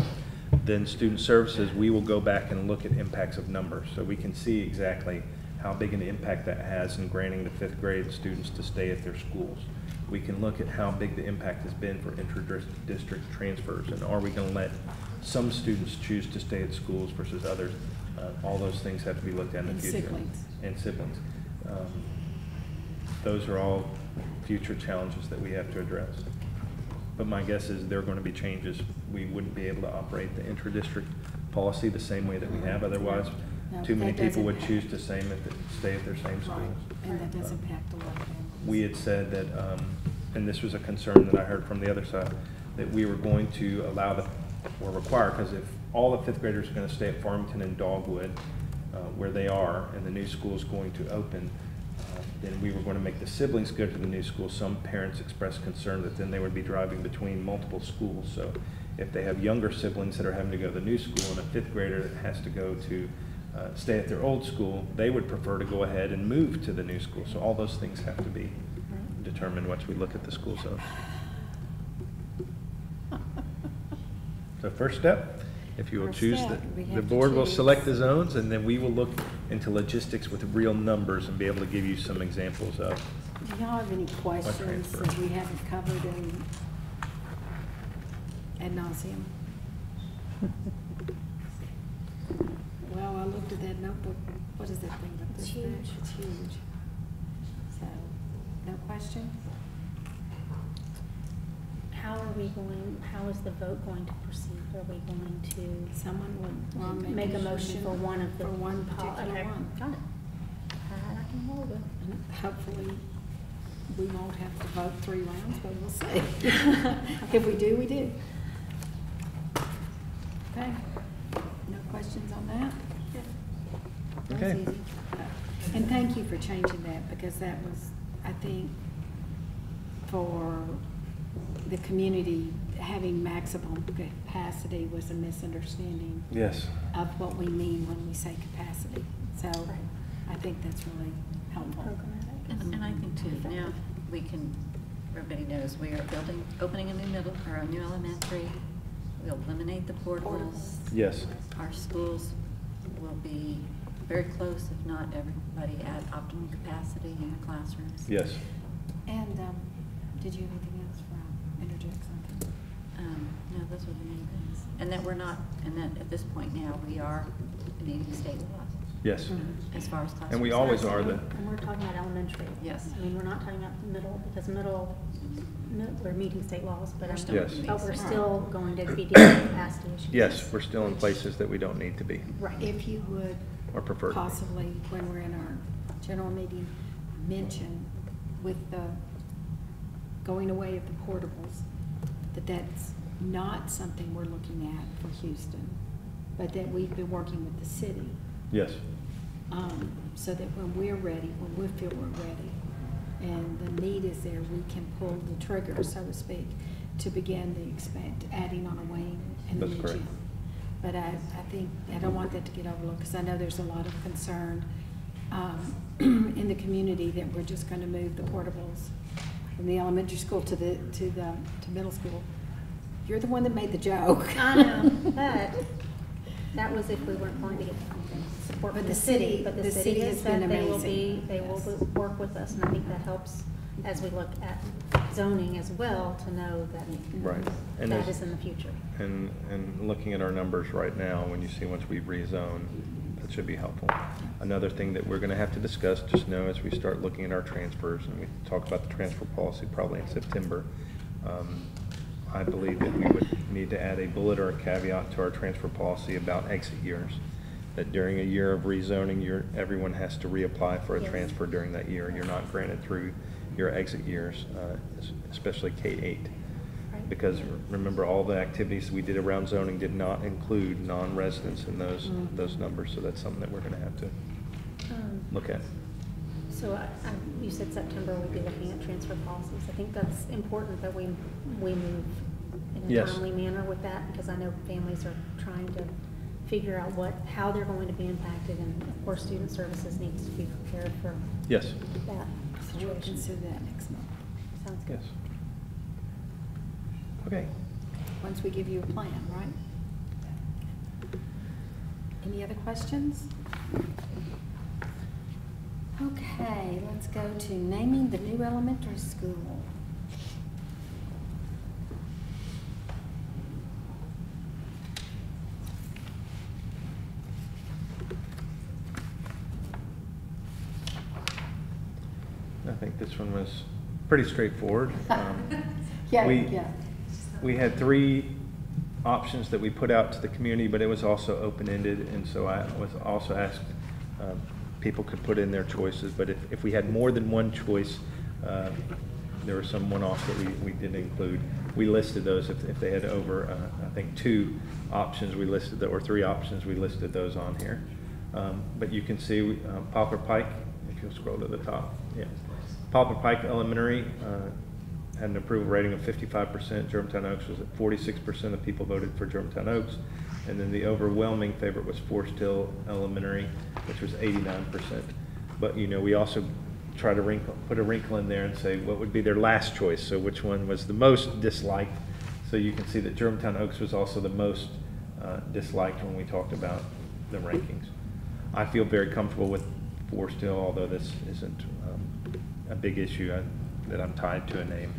then student services, we will go back and look at impacts of numbers. So we can see exactly how big an impact that has in granting the 5th grade students to stay at their schools. We can look at how big the impact has been for intra-district transfers, and are we going to let some students choose to stay at schools versus others? All those things have to be looked at in the future. Siblings. And siblings. Those are all future challenges that we have to address. But my guess is there are going to be changes. We wouldn't be able to operate the intra-district policy the same way that we have. Otherwise, No, too many that people would doesn't- choose to stay at their same schools. And that does impact a lot of families. We had said that, and this was a concern that I heard from the other side, that we were going to allow or require, because if all the 5th graders are going to stay at Farmington and Dogwood, where they are, and the new school is going to open, then we were going to make the siblings go to the new school. Some parents expressed concern that then they would be driving between multiple schools. So if they have younger siblings that are having to go to the new school and a 5th grader that has to go to stay at their old school, they would prefer to go ahead and move to the new school. So all those things have to be determined once we look at the school zones. So first step, if you will First choose, step, we the have to board will choose. select the zones, and then we will look into logistics with real numbers and be able to give you some examples of. Do y'all have any questions transfer. that we haven't covered in ad nauseum? Well, I looked at that notebook. What is that thing? Up It's there? huge. It's huge. So, no questions? How is the vote going to proceed? Are we going to Someone would make a motion for one of the? For one particular Okay, one. got it. I can hold it. And hopefully, we won't have to vote 3 rounds, but we'll see. If we do, we do. Okay. No questions on that? That was Okay. easy. And thank you for changing that, because that was, I think, for the community having maximum capacity was a misunderstanding Yes. of what we mean when we say capacity. So I think that's really helpful. And I think too, now we can, everybody knows we are opening a new middle, or a new elementary. We'll eliminate the portables. Yes. Our schools will be very close, if not everybody, at optimum capacity in the classrooms. Yes. And did you have anything else for interject something? No, those are the main things. And that we're not, and that at this point now, we are meeting state law Yes. as far as classrooms. And we always are the, And we're talking about elementary. Yes. I mean, we're not talking about middle, because middle, we're meeting state laws, but We're still Yes. but we're still going to be dealing with capacity issues. yes, we're still in places that we don't need to be, Right. If you would or prefer to be. possibly, when we're in our general meeting, mention with the going away of the portables, that that's not something we're looking at for Houston, but that we've been working with the city, Yes. so that when we're ready, when we feel we're ready, and the need is there, we can pull the trigger, so to speak, to begin the adding on a wing and the That's new correct. gym. But I think, I don't want that to get overlooked, because I know there's a lot of concern in the community that we're just going to move the portables from the elementary school to middle school. You're the one that made the joke. I know, but that was if we weren't going to get support But from the the city. city- But the the city city has has been said they will amazing. they will Yes. work with us, and I think that helps as we look at zoning as well, to know that Right. And that there's- is in the future. And looking at our numbers right now, when you see once we rezone, that should be helpful. Another thing that we're gonna have to discuss, just know as we start looking at our transfers, and we talk about the transfer policy probably in September, I believe that we would need to add a bullet or a caveat to our transfer policy about exit years. That during a year of rezoning, everyone has to reapply for a Yes. transfer during that year. You're not granted through your exit years, especially K-8. Right. Because remember, all the activities we did around zoning did not include non-residents in those numbers, so that's something that we're gonna have to look at. So you said September we'd be looking at transfer policies. I think that's important that we move in a Yes. timely manner with that, because I know families are trying to figure out how they're going to be impacted, and of course, student services needs to be prepared for Yes, that So we'll situation. consider that next month, Sounds good. yes. Okay. once we give you a plan, right? Any other questions? Okay, let's go to naming the new elementary school. I think this one was pretty straightforward. Yeah, we- yeah. We had 3 options that we put out to the community, but it was also open-ended, and so I was also asked, people could put in their choices, but if we had more than one choice, there were some one-offs that we didn't include. We listed those if they had over, I think 2 options we listed, or 3 options, we listed those on here. But you can see Poplar Pike, if you'll scroll to the top, yeah. Poplar Pike Elementary had an approval rating of 55%. Germantown Oaks was at 46% of people voted for Germantown Oaks. And then the overwhelming favorite was Forest Hill Elementary, which was 89%. But, you know, we also try to put a wrinkle in there and say what would be their last choice. So which one was the most disliked. So you can see that Germantown Oaks was also the most disliked when we talked about the rankings. I feel very comfortable with Forest Hill, although this isn't a big issue that I'm tied to a name.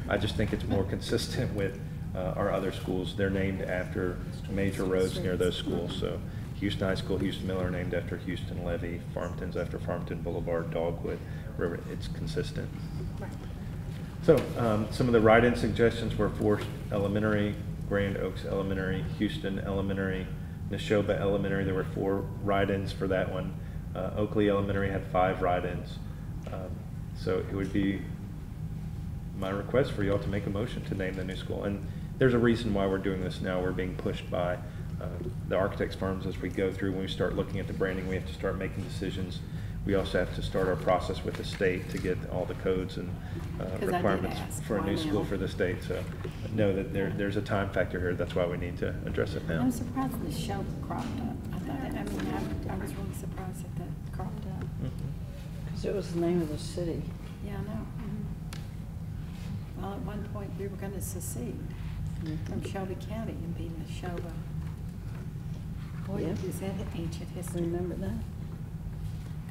I just think it's more consistent with our other schools. They're named after major roads near those schools. So Houston High School, Houston Miller, named after Houston Levy. Farmington's after Farmington Boulevard, Dogwood River. It's consistent. So some of the write-in suggestions were Forest Elementary, Grand Oaks Elementary, Houston Elementary, Neshoba Elementary. There were 4 write-ins for that one. Oakley Elementary had 5 write-ins. So it would be my request for y'all to make a motion to name the new school. And there's a reason why we're doing this now. We're being pushed by the architects firms as we go through. When we start looking at the branding, we have to start making decisions. we also have to start our process with the state to get all the codes and requirements for a new school for the state. So know that there's a time factor here. That's why we need to address it now. I'm surprised the show cropped up. I was really surprised that that cropped up. Because it was the name of the city. Yeah, I know. Well, at one point, we were going to secede from Shelby County and be Neshoba. Boy, Yeah. is that ancient history. Remember that?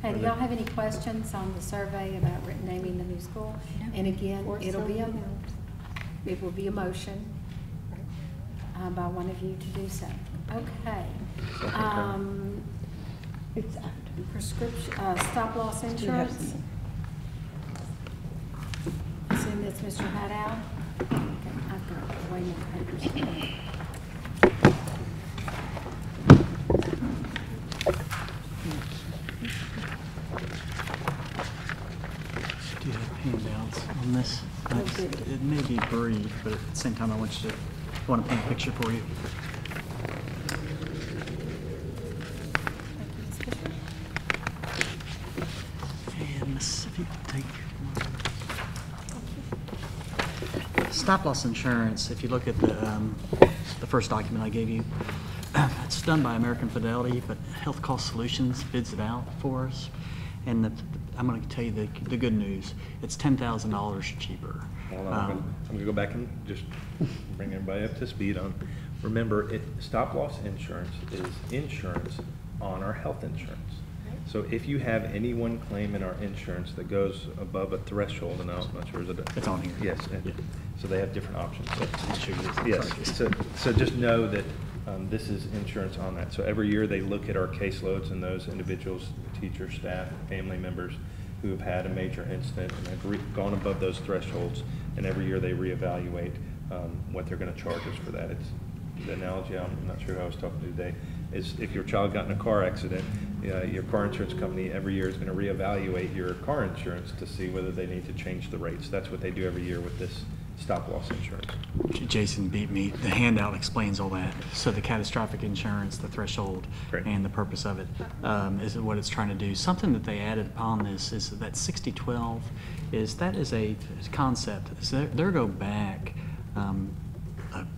Okay, do y'all have any questions on the survey about naming the new school? And again, it will be a motion by one of you to do so. Okay. It's after. Prescription, stop loss Do you have insurance. some? Assume that's Mr. Hadow. Okay, I've got way more papers. Do you have handouts on this? It may be brief, but at the same time, I want to paint a picture for you. And Mississippi, take stop loss insurance. If you look at the first document I gave you, it's done by American Fidelity, but Health Cost Solutions bids it out for us. And I'm going to tell you the good news. It's $10,000 cheaper. Hold on, I'm going to go back and just bring everybody up to speed on. Remember, stop loss insurance is insurance on our health insurance. So if you have any one claim in our insurance that goes above a threshold, and I'm not sure, is it? It's on here. Yes. Yeah. So they have different options. So, I'll show you this. yes. So just know that this is insurance on that. So every year they look at our caseloads and those individuals, teachers, staff, family members who have had a major incident and have gone above those thresholds, and every year they reevaluate what they're going to charge us for that. It's the analogy, I'm not sure who I was talking to today, is if your child got in a car accident, your car insurance company every year is going to reevaluate your car insurance to see whether they need to change the rates. That's what they do every year with this stop loss insurance. Jason beat me. The handout explains all that. So the catastrophic insurance, the threshold, Great. and the purpose of it is what it's trying to do. Something that they added upon this is that 60/12 is a concept. So they're go back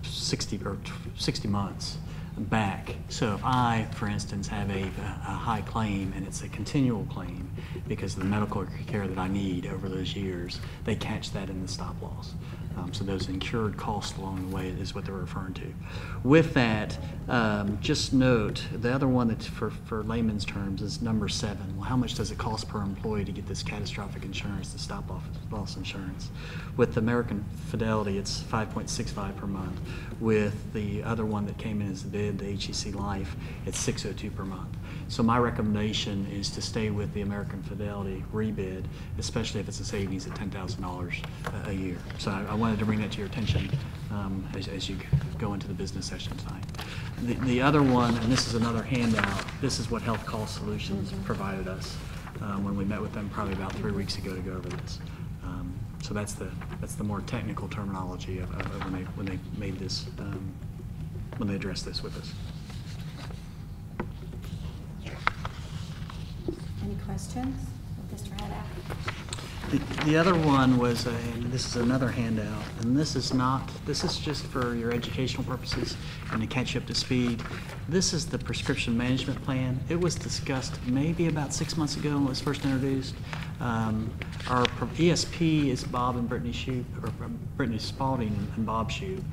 60 months back. So if I, for instance, have a high claim and it's a continual claim because of the medical care that I need over those years, they catch that in the stop loss. So those incurred costs along the way is what they're referring to. With that, just note, the other one that's for layman's terms is number 7. Well, how much does it cost per employee to get this catastrophic insurance, the stop loss insurance? With American Fidelity, it's $5.65 per month. With the other one that came in as the bid, the HEC Life, it's $602 per month. So my recommendation is to stay with the American Fidelity rebid, especially if it's a savings at $10,000 a year. So I wanted to bring that to your attention as you go into the business session tonight. The other one, and this is another handout, this is what Health Cost Solutions provided us when we met with them probably about 3 weeks ago to go over this. So that's the more technical terminology of when they made this, when they addressed this with us. Any questions, Mr. Hadow? The other one was, and this is another handout, and this is just for your educational purposes and to catch you up to speed. This is the prescription management plan. It was discussed maybe about 6 months ago when it was first introduced. Our ESP is Bob and Brittany Shoup, or Brittany Spalding and Bob Shoup.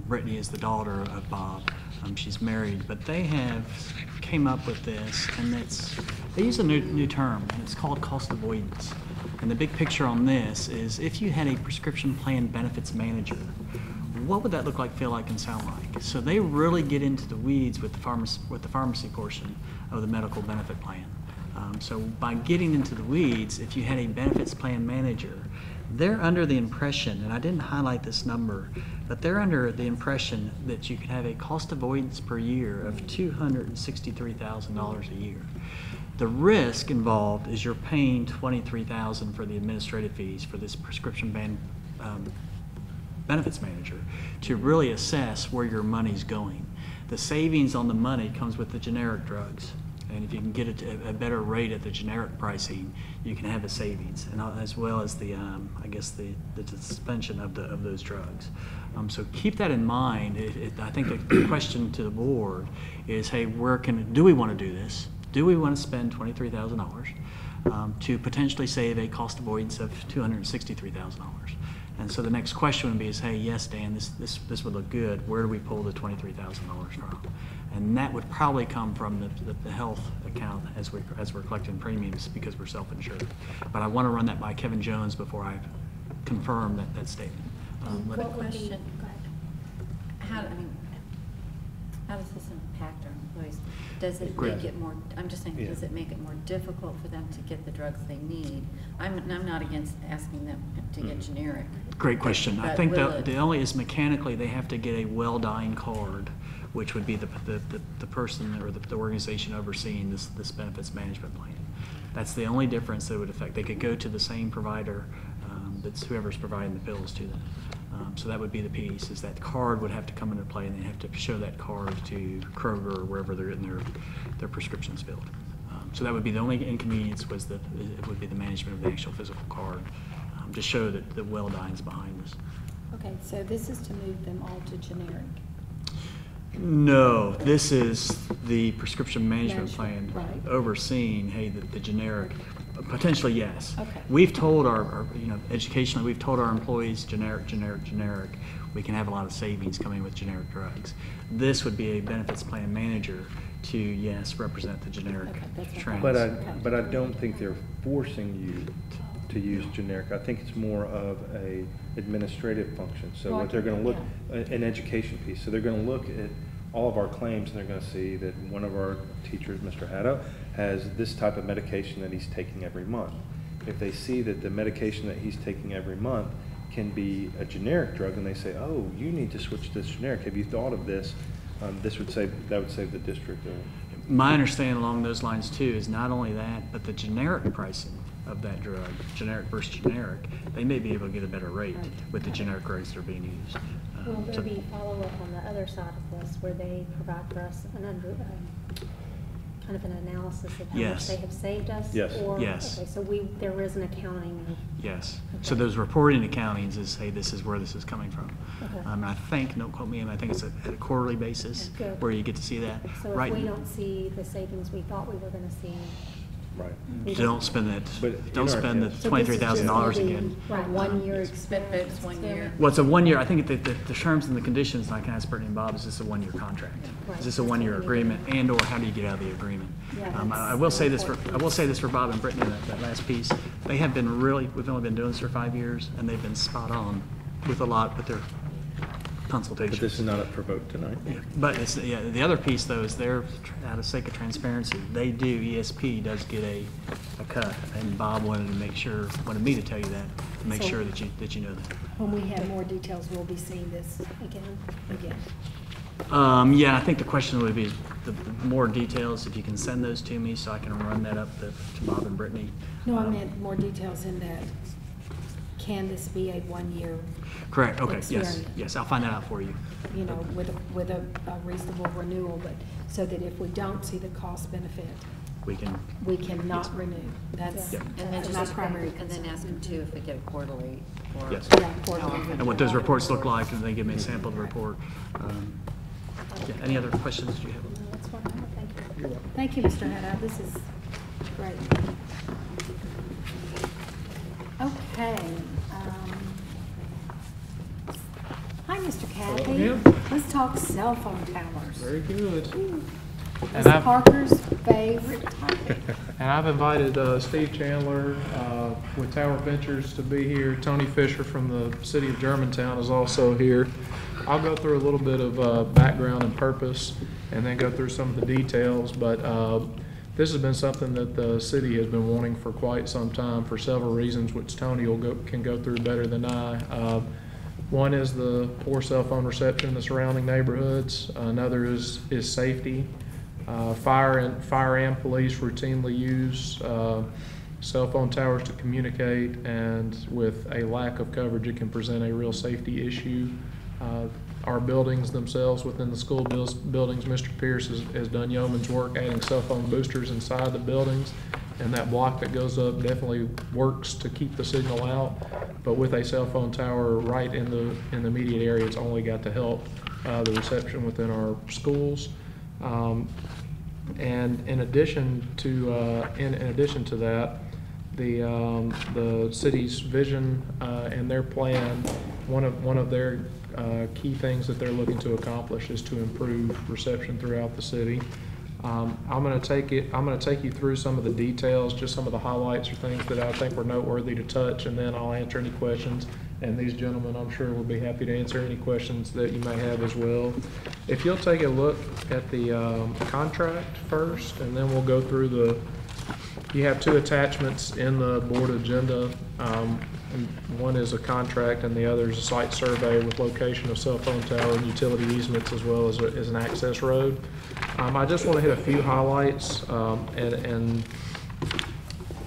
Brittany is the daughter of Bob. She's married, but they have came up with this, and they use a new term, and it's called cost avoidance. And the big picture on this is if you had a prescription plan benefits manager, what would that look like, feel like, and sound like? So they really get into the weeds with the pharmacy portion of the medical benefit plan. So by getting into the weeds, if you had a benefits plan manager, they're under the impression, and I didn't highlight this number, but they're under the impression that you could have a cost avoidance per year of $263,000 a year. The risk involved is you're paying $23,000 for the administrative fees for this prescription benefits manager to really assess where your money's going. The savings on the money comes with the generic drugs And if you can get a better rate at the generic pricing, you can have a savings, and as well as the, I guess the suspension of those drugs. So keep that in mind. I think the question to the board is, hey, do we want to do this? Do we want to spend $23,000 to potentially save a cost avoidance of $263,000? And so the next question would be is, hey, yes, Dan, this would look good. Where do we pull the $23,000 from? And that would probably come from the health account as we're collecting premiums because we're self-insured. But I want to run that by Kevin Jones before I confirm that statement. What question? How does this impact our employees? Does it make it more, I'm just saying, does it make it more difficult for them to get the drugs they need? I'm not against asking them to get generic. Great question. I But think will the only is mechanically they have to get a well-dying card, which would be the person or the organization overseeing this benefits management plan. That's the only difference that would affect. They could go to the same provider that's whoever's providing the pills to them. So that would be the piece, is that card would have to come into play, and they have to show that card to Kroger or wherever they're getting their prescriptions filled. So that would be the only inconvenience, was that it would be the management of the actual physical card, to show that the well-dying's behind us. Okay, so this is to move them all to generic. No, this is the prescription management plan right. overseeing, hey, the generic. Potentially, yes. Okay. We've told our educationally, we've told our employees generic. We can have a lot of savings coming with generic drugs. This would be a benefits plan manager to, yes, represent the generic trends. But I don't think they're forcing you to use generic. I think it's more of a administrative function. So what they're going to look, an education piece. So they're going to look at all of our claims, and they're going to see that one of our teachers, Mr. Haddo, has this type of medication that he's taking every month. If they see that the medication that he's taking every month can be a generic drug, and they say, oh, you need to switch to this generic. Have you thought of this? That would save the district. My understanding along those lines too is not only that, but the generic pricing of that drug, generic versus generic, they may be able to get a better rate with the generic drugs that are being used. Will there be follow-up on the other side of this, where they provide for us kind of an analysis of how much they have saved us? Yes. Or, Yes. Okay, so there is an accounting. Yes. Okay. So those reporting accountings is, hey, this is where this is coming from. Okay. And I think, don't quote me, I think it's at a quarterly basis Good. where you get to see that. So if we don't see the savings we thought we were going to see. Right. Don't spend that. But Don't spend the $23,000 again. Right, 1 year But it's 1 year. Well, it's a 1 year. I think the terms and the conditions, like I asked Brittany and Bob, is this a 1 year contract? Right. Is this a 1 year agreement, and/or how do you get out of the agreement? Yeah, I will say this for Bob and Brittany, that last piece. They have been we've only been doing this for 5 years, and they've been spot on with their consultations. But this is not up for vote tonight. Yeah, but it's, the other piece though is they're, out of sake of transparency, ESP does get a cut, and Bob wanted me to tell you that, to make So- sure that you know that. When we have more details, we'll be seeing this again. Yeah, I think the question would be the more details, if you can send those to me so I can run that up to Bob and Brittany. No, I meant more details in that, can this be a 1 year? Correct, okay, experience? yes, I'll find that out for you. You know, with a reasonable renewal, but so that if we don't see the cost benefit, We can not renew. That's Yeah. And then my primary and then ask them too if we get a quarterly or. Yes. Yeah, quarterly. And what those reports look like, and they give me a sample of the report. Yeah, any other questions you have? No, that's fine. Thank you. Thank you, Mr. Haddow. This is great. Okay. Hi, Mr. Kathy. Hello. Let's talk cell phone towers. Very good. This is Parker's favorite topic. And I've invited Steve Chandler with Tower Ventures to be here. Tony Fisher from the city of Germantown is also here. I'll go through a little bit of background and purpose, and then go through some of the details. But this has been something that the city has been wanting for quite some time for several reasons, which Tony can go through better than I. One is the poor cell phone reception in the surrounding neighborhoods. Another is safety. Fire and police routinely use cell phone towers to communicate, and with a lack of coverage, it can present a real safety issue. our buildings themselves within the school buildings. Mr. Pierce has done yeoman's work adding cell phone boosters inside the buildings, and that block that goes up definitely works to keep the signal out. But with a cell phone tower right in the immediate area, it's only got to help the reception within our schools. And in addition to that, the city's vision and their plan, one of their key things that they're looking to accomplish is to improve reception throughout the city. I'm going to take you through some of the details, just some of the highlights or things that I think were noteworthy to touch, and then I'll answer any questions. And these gentlemen, I'm sure, will be happy to answer any questions that you may have as well. If you'll take a look at the contract first, and then we'll go through you have two attachments in the board agenda. One is a contract and the other is a site survey with location of cell phone tower and utility easements, as well as an access road. I just want to hit a few highlights, and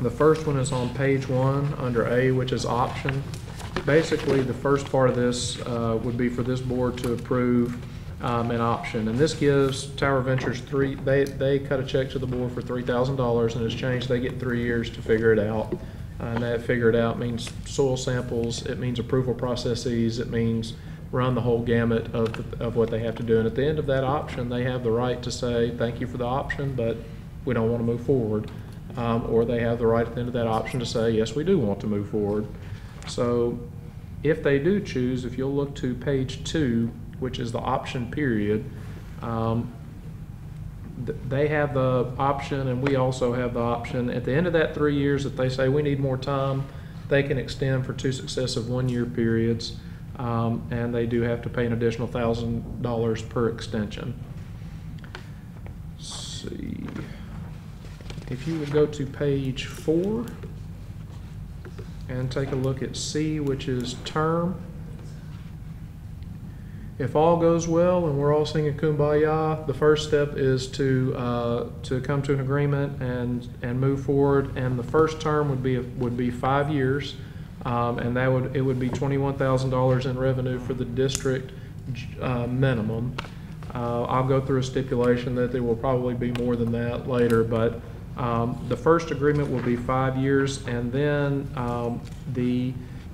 the first one is on page 1 under A, which is option. Basically, the first part of this would be for this board to approve an option, and this gives Tower Ventures they cut a check to the board for $3,000, and it's changed. They get 3 years to figure it out, and that figure it out means soil samples, it means approval processes, it means run the whole gamut of what they have to do. And at the end of that option, they have the right to say thank you for the option, but we don't want to move forward, or they have the right at the end of that option to say yes, we do want to move forward. So if they do choose, if you'll look to page 2, which is the option period, they have the option, and we also have the option. At the end of that 3 years, if they say we need more time, they can extend for 2 successive 1-year periods, and they do have to pay an additional $1,000 per extension. Let's see. If you would go to page 4 and take a look at C, which is term. If all goes well and we're all singing Kumbaya, the first step is to come to an agreement and move forward. And the first term would be 5 years, and it would be $21,000 in revenue for the district minimum. I'll go through a stipulation that there will probably be more than that later, but the first agreement will be 5 years, and then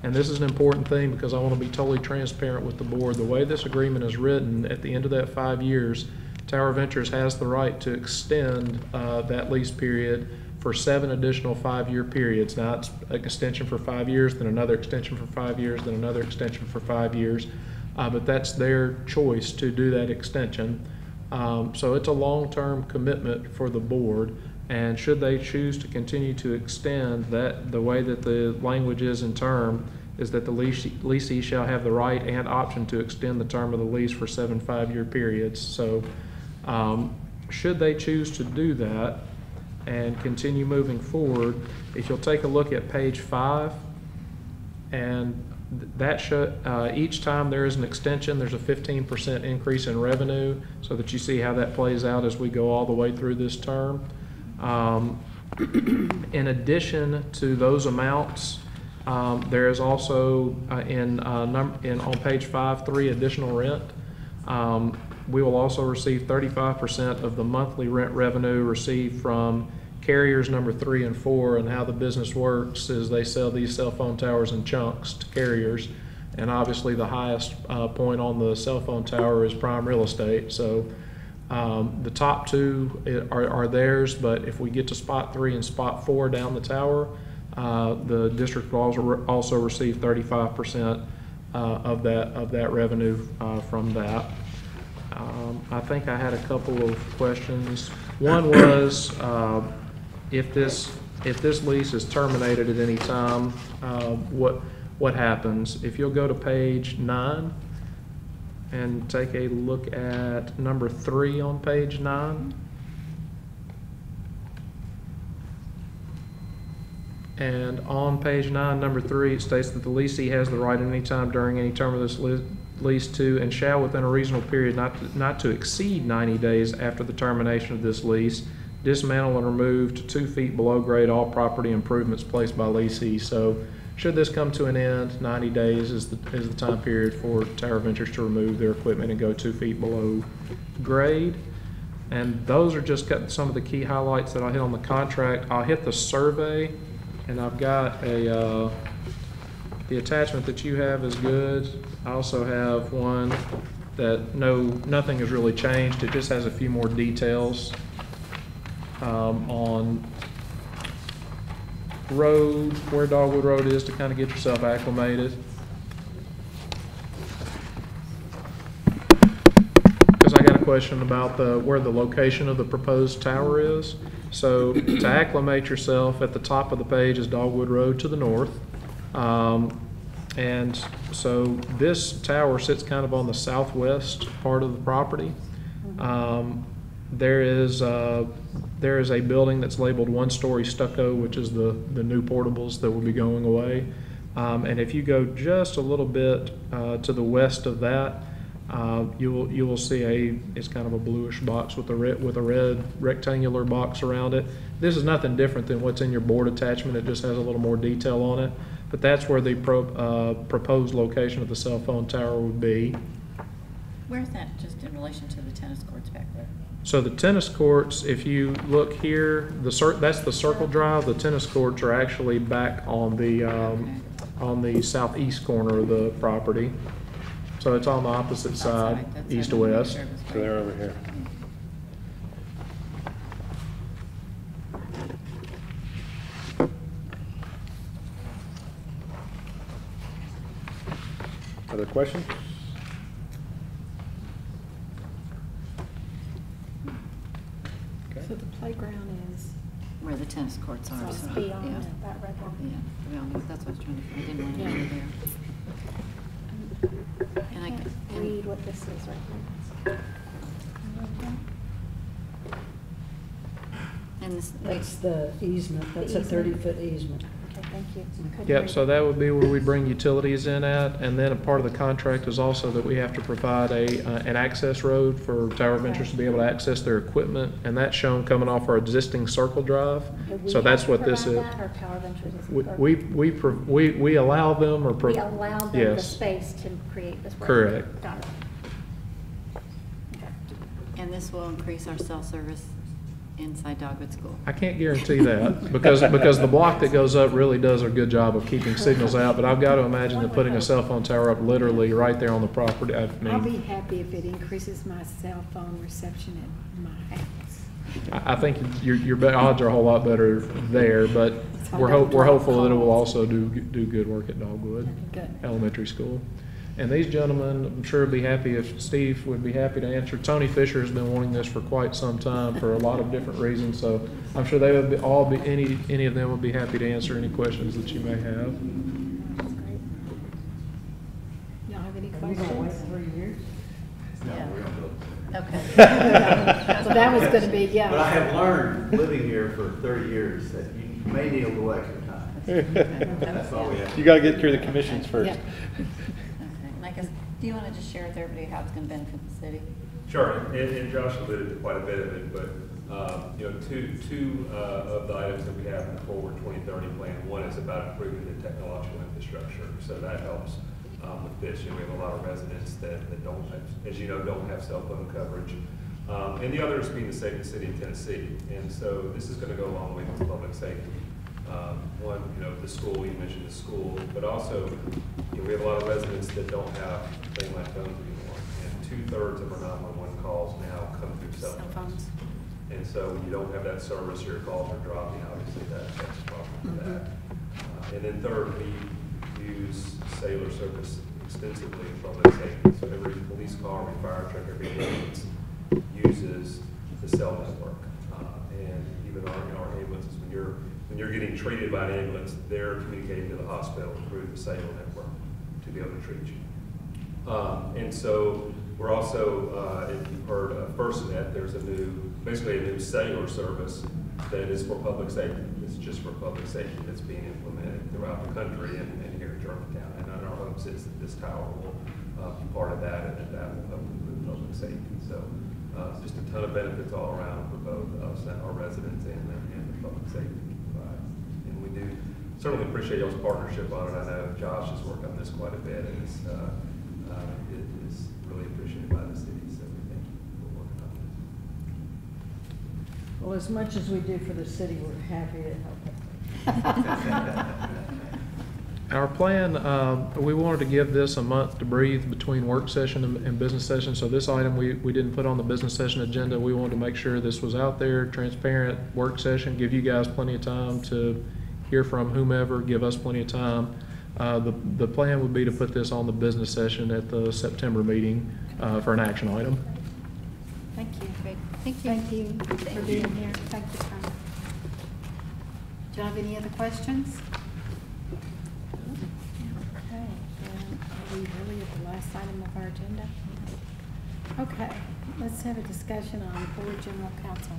and this is an important thing because I want to be totally transparent with the board. The way this agreement is written, at the end of that 5 years, Tower Ventures has the right to extend that lease period for 7 additional 5-year periods. Now, it's an extension for 5 years, then another extension for 5 years, then another extension for 5 years. But that's their choice to do that extension. So it's a long-term commitment for the board. And should they choose to continue to extend that, the way that the language is in term is that the leasee shall have the right and option to extend the term of the lease for 7 5-year periods. So should they choose to do that and continue moving forward, if you'll take a look at page 5, and that each time there is an extension, there's a 15% increase in revenue, so that you see how that plays out as we go all the way through this term. In addition to those amounts, there is also on page 5.3 additional rent. We will also receive 35% of the monthly rent revenue received from carriers number 3 and 4. And how the business works is they sell these cell phone towers in chunks to carriers, and obviously the highest point on the cell phone tower is prime real estate. So the top 2 are theirs, but if we get to spot 3 and spot 4 down the tower, the district will also receive 35% of that revenue from that. I think I had a couple of questions. One was if this lease is terminated at any time, what happens? If you'll go to page 9. And take a look at number 3 on page 9. And on page 9, number 3, it states that the leasee has the right at any time during any term of this lease to, and shall within a reasonable period not to exceed 90 days after the termination of this lease, dismantle and remove to 2 feet below grade all property improvements placed by leasee. So Should this come to an end, 90 days is the time period for Tower Ventures to remove their equipment and go 2 feet below grade. And those are just some of the key highlights that I hit on the contract. I'll hit the survey, and I've got the attachment that you have is good. I also have one that nothing has really changed. It just has a few more details on road, where Dogwood Road is, to kind of get yourself acclimated. Because I got a question about where the location of the proposed tower is. So to acclimate yourself, at the top of the page is Dogwood Road to the north. And so this tower sits kind of on the southwest part of the property. There is a building that's labeled 1-story stucco, which is the new portables that will be going away. And if you go just a little bit to the west of that, you will see it's kind of a bluish box with a red rectangular box around it. This is nothing different than what's in your board attachment. It just has a little more detail on it. But that's where the proposed location of the cell phone tower would be. Where's that, just in relation to the tennis courts back there? So the tennis courts, if you look here, that's the circle drive. The tennis courts are actually back on the southeast corner of the property. So it's on the opposite side, east to west. So they're over here. Other questions? So the playground is? Where the tennis courts are. So it's so, beyond yeah. that red one. Yeah, well, that's what I was trying to, I didn't want to go there. And I can't read what this is right now. And this, That's the easement, that's a The easement. 30-foot easement. Okay, thank you. Couldn't Yep, read so it. that would be where we bring utilities in at, and then a part of the contract is also that we have to provide an access road for Tower Ventures to be able to access their equipment, and that's shown coming off our existing circle drive. Do we So that's have to what this is. provide that, or Tower Ventures is- or We allow them or. We allow them the Yes. space to create this road? Correct. Got it. Okay. and this will increase our cell service inside Dogwood School. I can't guarantee that, because the block that goes up really does a good job of keeping signals out, but I've got to imagine that putting a cell phone tower up literally right there on the property, I'll be happy if it increases my cell phone reception at my house. I think your odds are a whole lot better there, but we're hopeful that it will also do good work at Dogwood Good. Elementary School. And these gentlemen, I'm sure would be happy if Steve would be happy to answer. Tony Fisher has been wanting this for quite some time for a lot of different reasons, so I'm sure they would any of them would be happy to answer any questions that you may have. That's great. Y'all have any Are we gonna wait questions? 3 years? Okay. So that was gonna be, But I yeah. have learned, living here for 30 years, that you may need a little extra time. That's all we have. You got to get through the commissions first. Yeah. Okay, and I guess, do you want to just share with everybody how it's going to benefit the city? Sure, and Josh alluded to quite a bit of it, but, two of the items that we have in the Forward 2030 plan, one is about improving the technological infrastructure, so that helps with this. We have a lot of residents that don't, as you know, don't have cell phone coverage. And the other is being to save the city of Tennessee, and so this is going to go a long way with public safety. One, the school, you mentioned the school, but also, we have a lot of residents that don't have landline phones anymore, and 2/3 of our 911 calls now come through cell phones. And so when you don't have that service, your calls are dropping, obviously that's a problem for that. And then third, we use cellular service extensively in public safety, so every police car, every fire truck, every ambulance uses the cell network. And even our ambulances, when you're getting treated by an ambulance, they're communicating to the hospital through the cellular network to be able to treat you. And so we're also, if you've heard of FirstNet, there's basically a new cellular service that is for public safety. It's just for public safety that's being implemented throughout the country and here in Germantown. And our hopes is that this tower will be part of that, and that will help improve public safety. So just a ton of benefits all around for both us and our residents and the public safety we provide. And we do certainly appreciate y'all's partnership on it. I know Josh has worked on this quite a bit, and it is really appreciated by the city, so we thank you for working on this. Well, as much as we do for the city, we're happy to help. Our plan, we wanted to give this a month to breathe between work session and business session. So this item we didn't put on the business session agenda. We wanted to make sure this was out there, transparent work session, give you guys plenty of time to hear from whomever, give us plenty of time. The plan would be to put this on the business session at the September meeting for an action item. Thank you. Great. Thank you. Thank you for being here. Thank you, Tom. Do you have any other questions? Okay, then are we really at the last item of our agenda? Okay, let's have a discussion on board general counsel.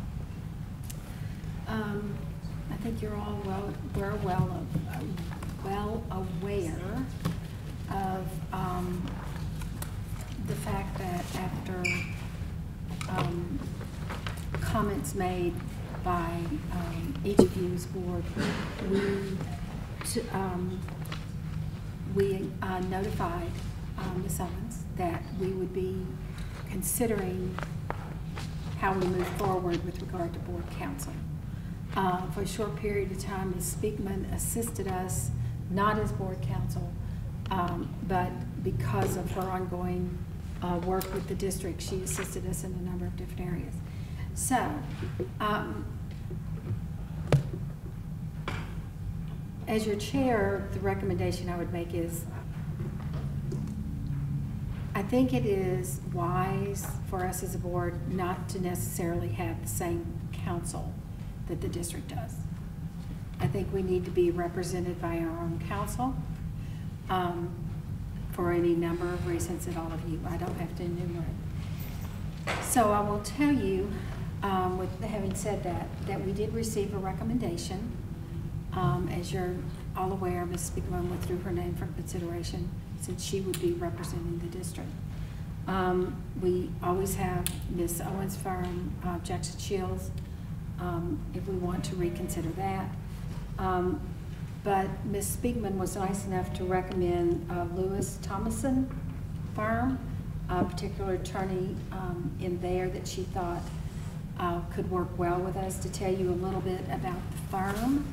I think you're all well aware of the fact that after comments made by each of you as board, we notified Ms. Owens that we would be considering how we move forward with regard to board counsel. For a short period of time, Ms. Speakman assisted us, not as board counsel, but because of her ongoing work with the district, she assisted us in a number of different areas. So, as your chair, the recommendation I would make is, I think it is wise for us as a board not to necessarily have the same counsel that the district does. I think we need to be represented by our own counsel for any number of reasons that all of you, I don't have to enumerate. So I will tell you, with having said that we did receive a recommendation. As you're all aware, Ms. Speakman withdrew her name from consideration since she would be representing the district. We always have Ms. Owens' firm, Jackson Shields, if we want to reconsider that. But Ms. Speakman was nice enough to recommend Lewis Thomason firm, a particular attorney in there that she thought could work well with us. To tell you a little bit about the firm,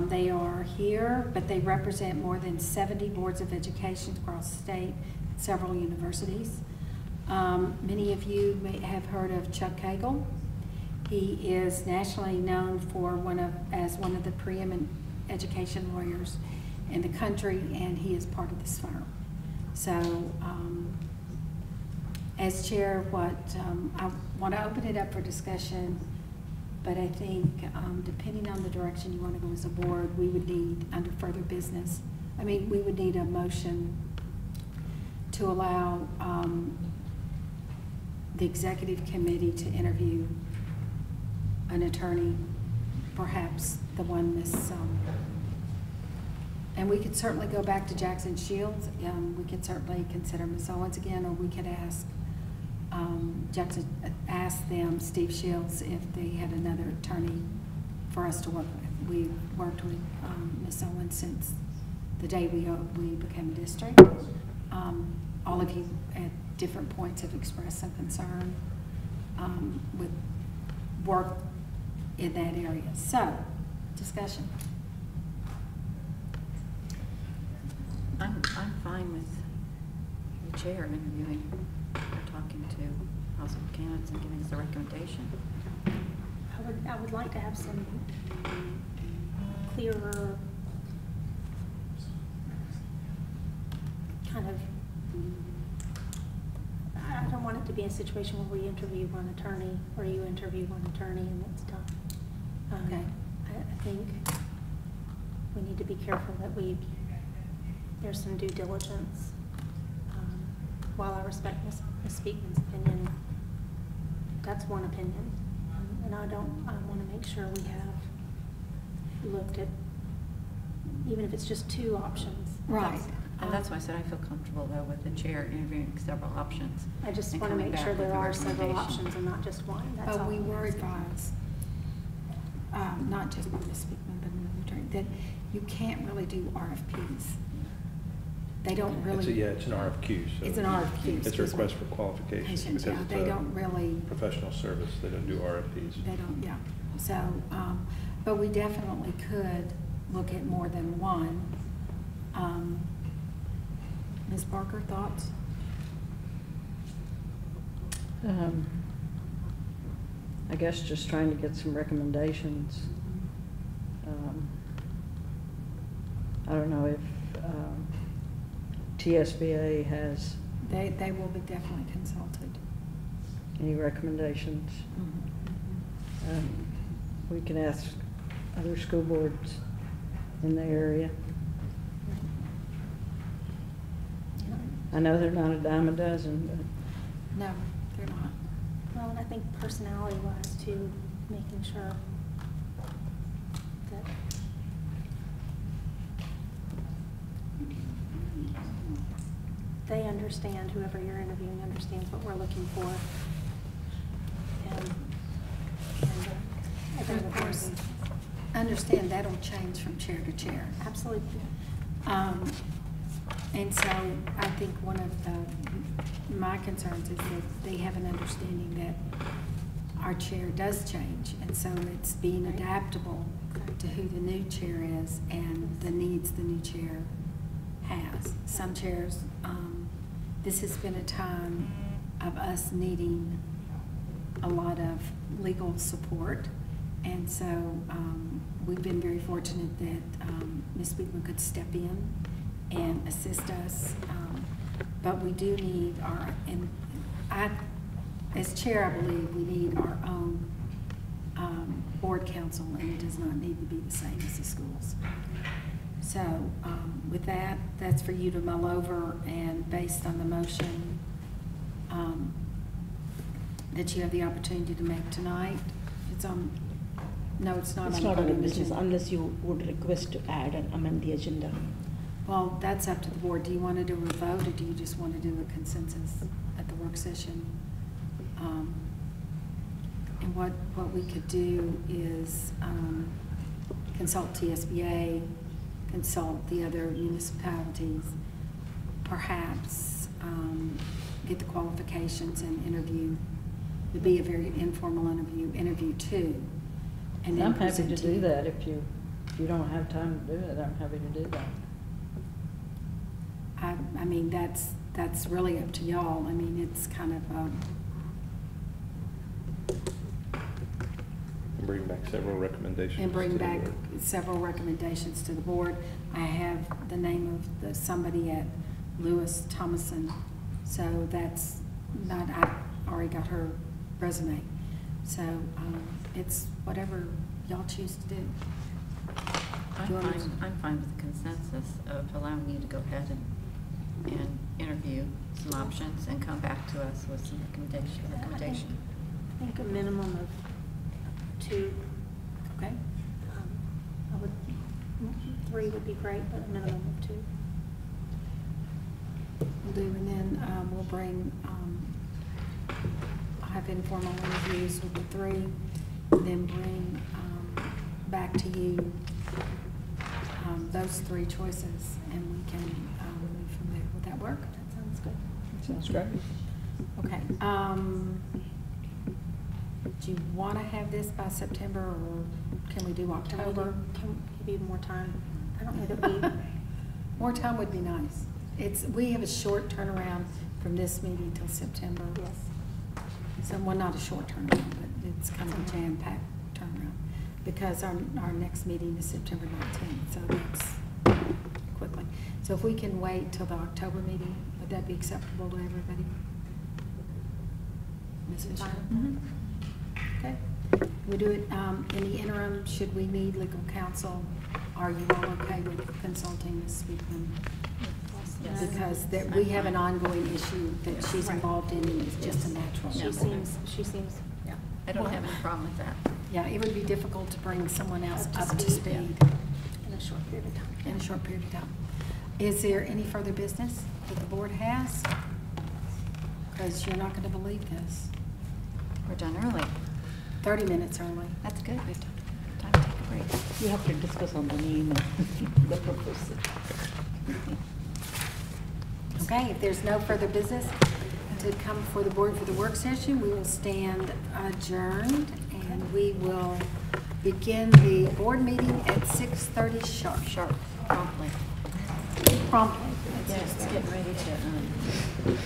they are here, but they represent more than 70 boards of education across the state, several universities. Many of you may have heard of Chuck Cagle. He is nationally known for as one of the preeminent education lawyers in the country, and he is part of this firm. So, as chair, I want to open it up for discussion, but I think depending on the direction you want to go as a board, we would need, under further business, we would need a motion to allow the executive committee to interview an attorney, perhaps the one Miss, and we could certainly go back to Jackson Shields. We could certainly consider Miss Owens again, or we could ask ask them, Steve Shields, if they had another attorney for us to work with. We've worked with Miss Owens since the day we became a district. All of you at different points have expressed some concern with work in that area. So, discussion. I'm fine with the chair interviewing or talking to possible candidates and giving us a recommendation. I would like to have some clearer kind of, I don't want it to be a situation where we interview one attorney or you interview one attorney and it's done. Okay. I think we need to be careful that there's some due diligence. While I respect Ms. Speakman's opinion, that's one opinion. And I want to make sure we have looked at, even if it's just two options. Right. And that's why I said I feel comfortable, though, with the chair interviewing several options. I just and want to coming make back sure with there a are several recommendation. options and not just one. That's all We I'm were asking. advised, not just by Ms. Speakman, but another attorney, that you can't really do RFPs. They don't It's really. yeah, it's an RFQ. So It's an RFQ. It's a request for qualifications Patients, because yeah, it's they a don't really. professional service. They don't do RFPs. They don't, yeah. So, but we definitely could look at more than one. Ms. Parker, thoughts? I guess just trying to get some recommendations. I don't know if TSBA has They will be definitely consulted. any recommendations. We can ask other school boards in the area. I know they're not a dime a dozen, but. No, they're not. Well, and I think personality-wise too, making sure that they understand, whoever you're interviewing understands what we're looking for. And Of course, understand that'll change from chair to chair. Absolutely. And so I think one of my concerns is that they have an understanding that our chair does change. And so it's being adaptable to who the new chair is and the needs the new chair has. Some chairs, this has been a time of us needing a lot of legal support. And so we've been very fortunate that Ms. Weidman could step in and assist us. But we do need as chair, I believe we need our own board counsel, and it does not need to be the same as the schools. So with that, that's for you to mull over, and based on the motion that you have the opportunity to make tonight, it's on, no, it's not It's on not the on the voting business agenda. unless you would request to add and amend the agenda. Well, that's up to the board. Do you want to do a vote, or do you just want to do a consensus at the work session? And what we could do is consult TSBA, consult the other municipalities, perhaps get the qualifications and interview. It'd be a very informal interview two. And then I'm happy present to do you. that if you don't have time to do it. I'm happy to do that. I mean, that's really up to y'all. I mean, it's kind of, Bring back several recommendations. and bring to the back board. several recommendations to the board. I have the name of somebody at Lewis Thomason, so that's not, I already got her resume. So it's whatever y'all choose to do. I'm fine with the consensus of allowing you to go ahead and interview some options and come back to us with some recommendation. I think a minimum of 2. Okay? 3 would be great, but a minimum of 2. We'll do, and then we'll bring, I'll have informal interviews with the 3, and then bring back to you those 3 choices, and we can move from there. Would that work? That sounds good. That sounds great. Okay. Do you want to have this by September, or can we do October? Can we give you more time? I don't know that we, More time would be nice. We have a short turnaround from this meeting till September. yes. So, well, not a short turnaround, but it's kind of a jam-packed turnaround, because our next meeting is September 19th, so that's quickly. So if we can wait till the October meeting, would that be acceptable to everybody? Ms. Fisher? Okay. We do it in the interim. Should we need legal counsel? Are you all okay with consulting Ms. Weidman? Yes. Because we have an ongoing issue that she's Right. involved in, and it's just a natural. She seems, Yeah, I don't have any problem with that. Yeah, it would be difficult to bring someone else up to speed in a short period of time. in a short period of time. Is there any further business that the board has? Because you're not going to believe this. We're done early. 30 minutes early. That's good. We have time to take a Great. You have to discuss on the name of the proposal. Okay, if there's no further business to come before the board for the work session, we will stand adjourned, and we will begin the board meeting at 6:30 sharp. Promptly. Promptly. Yes, getting ready to,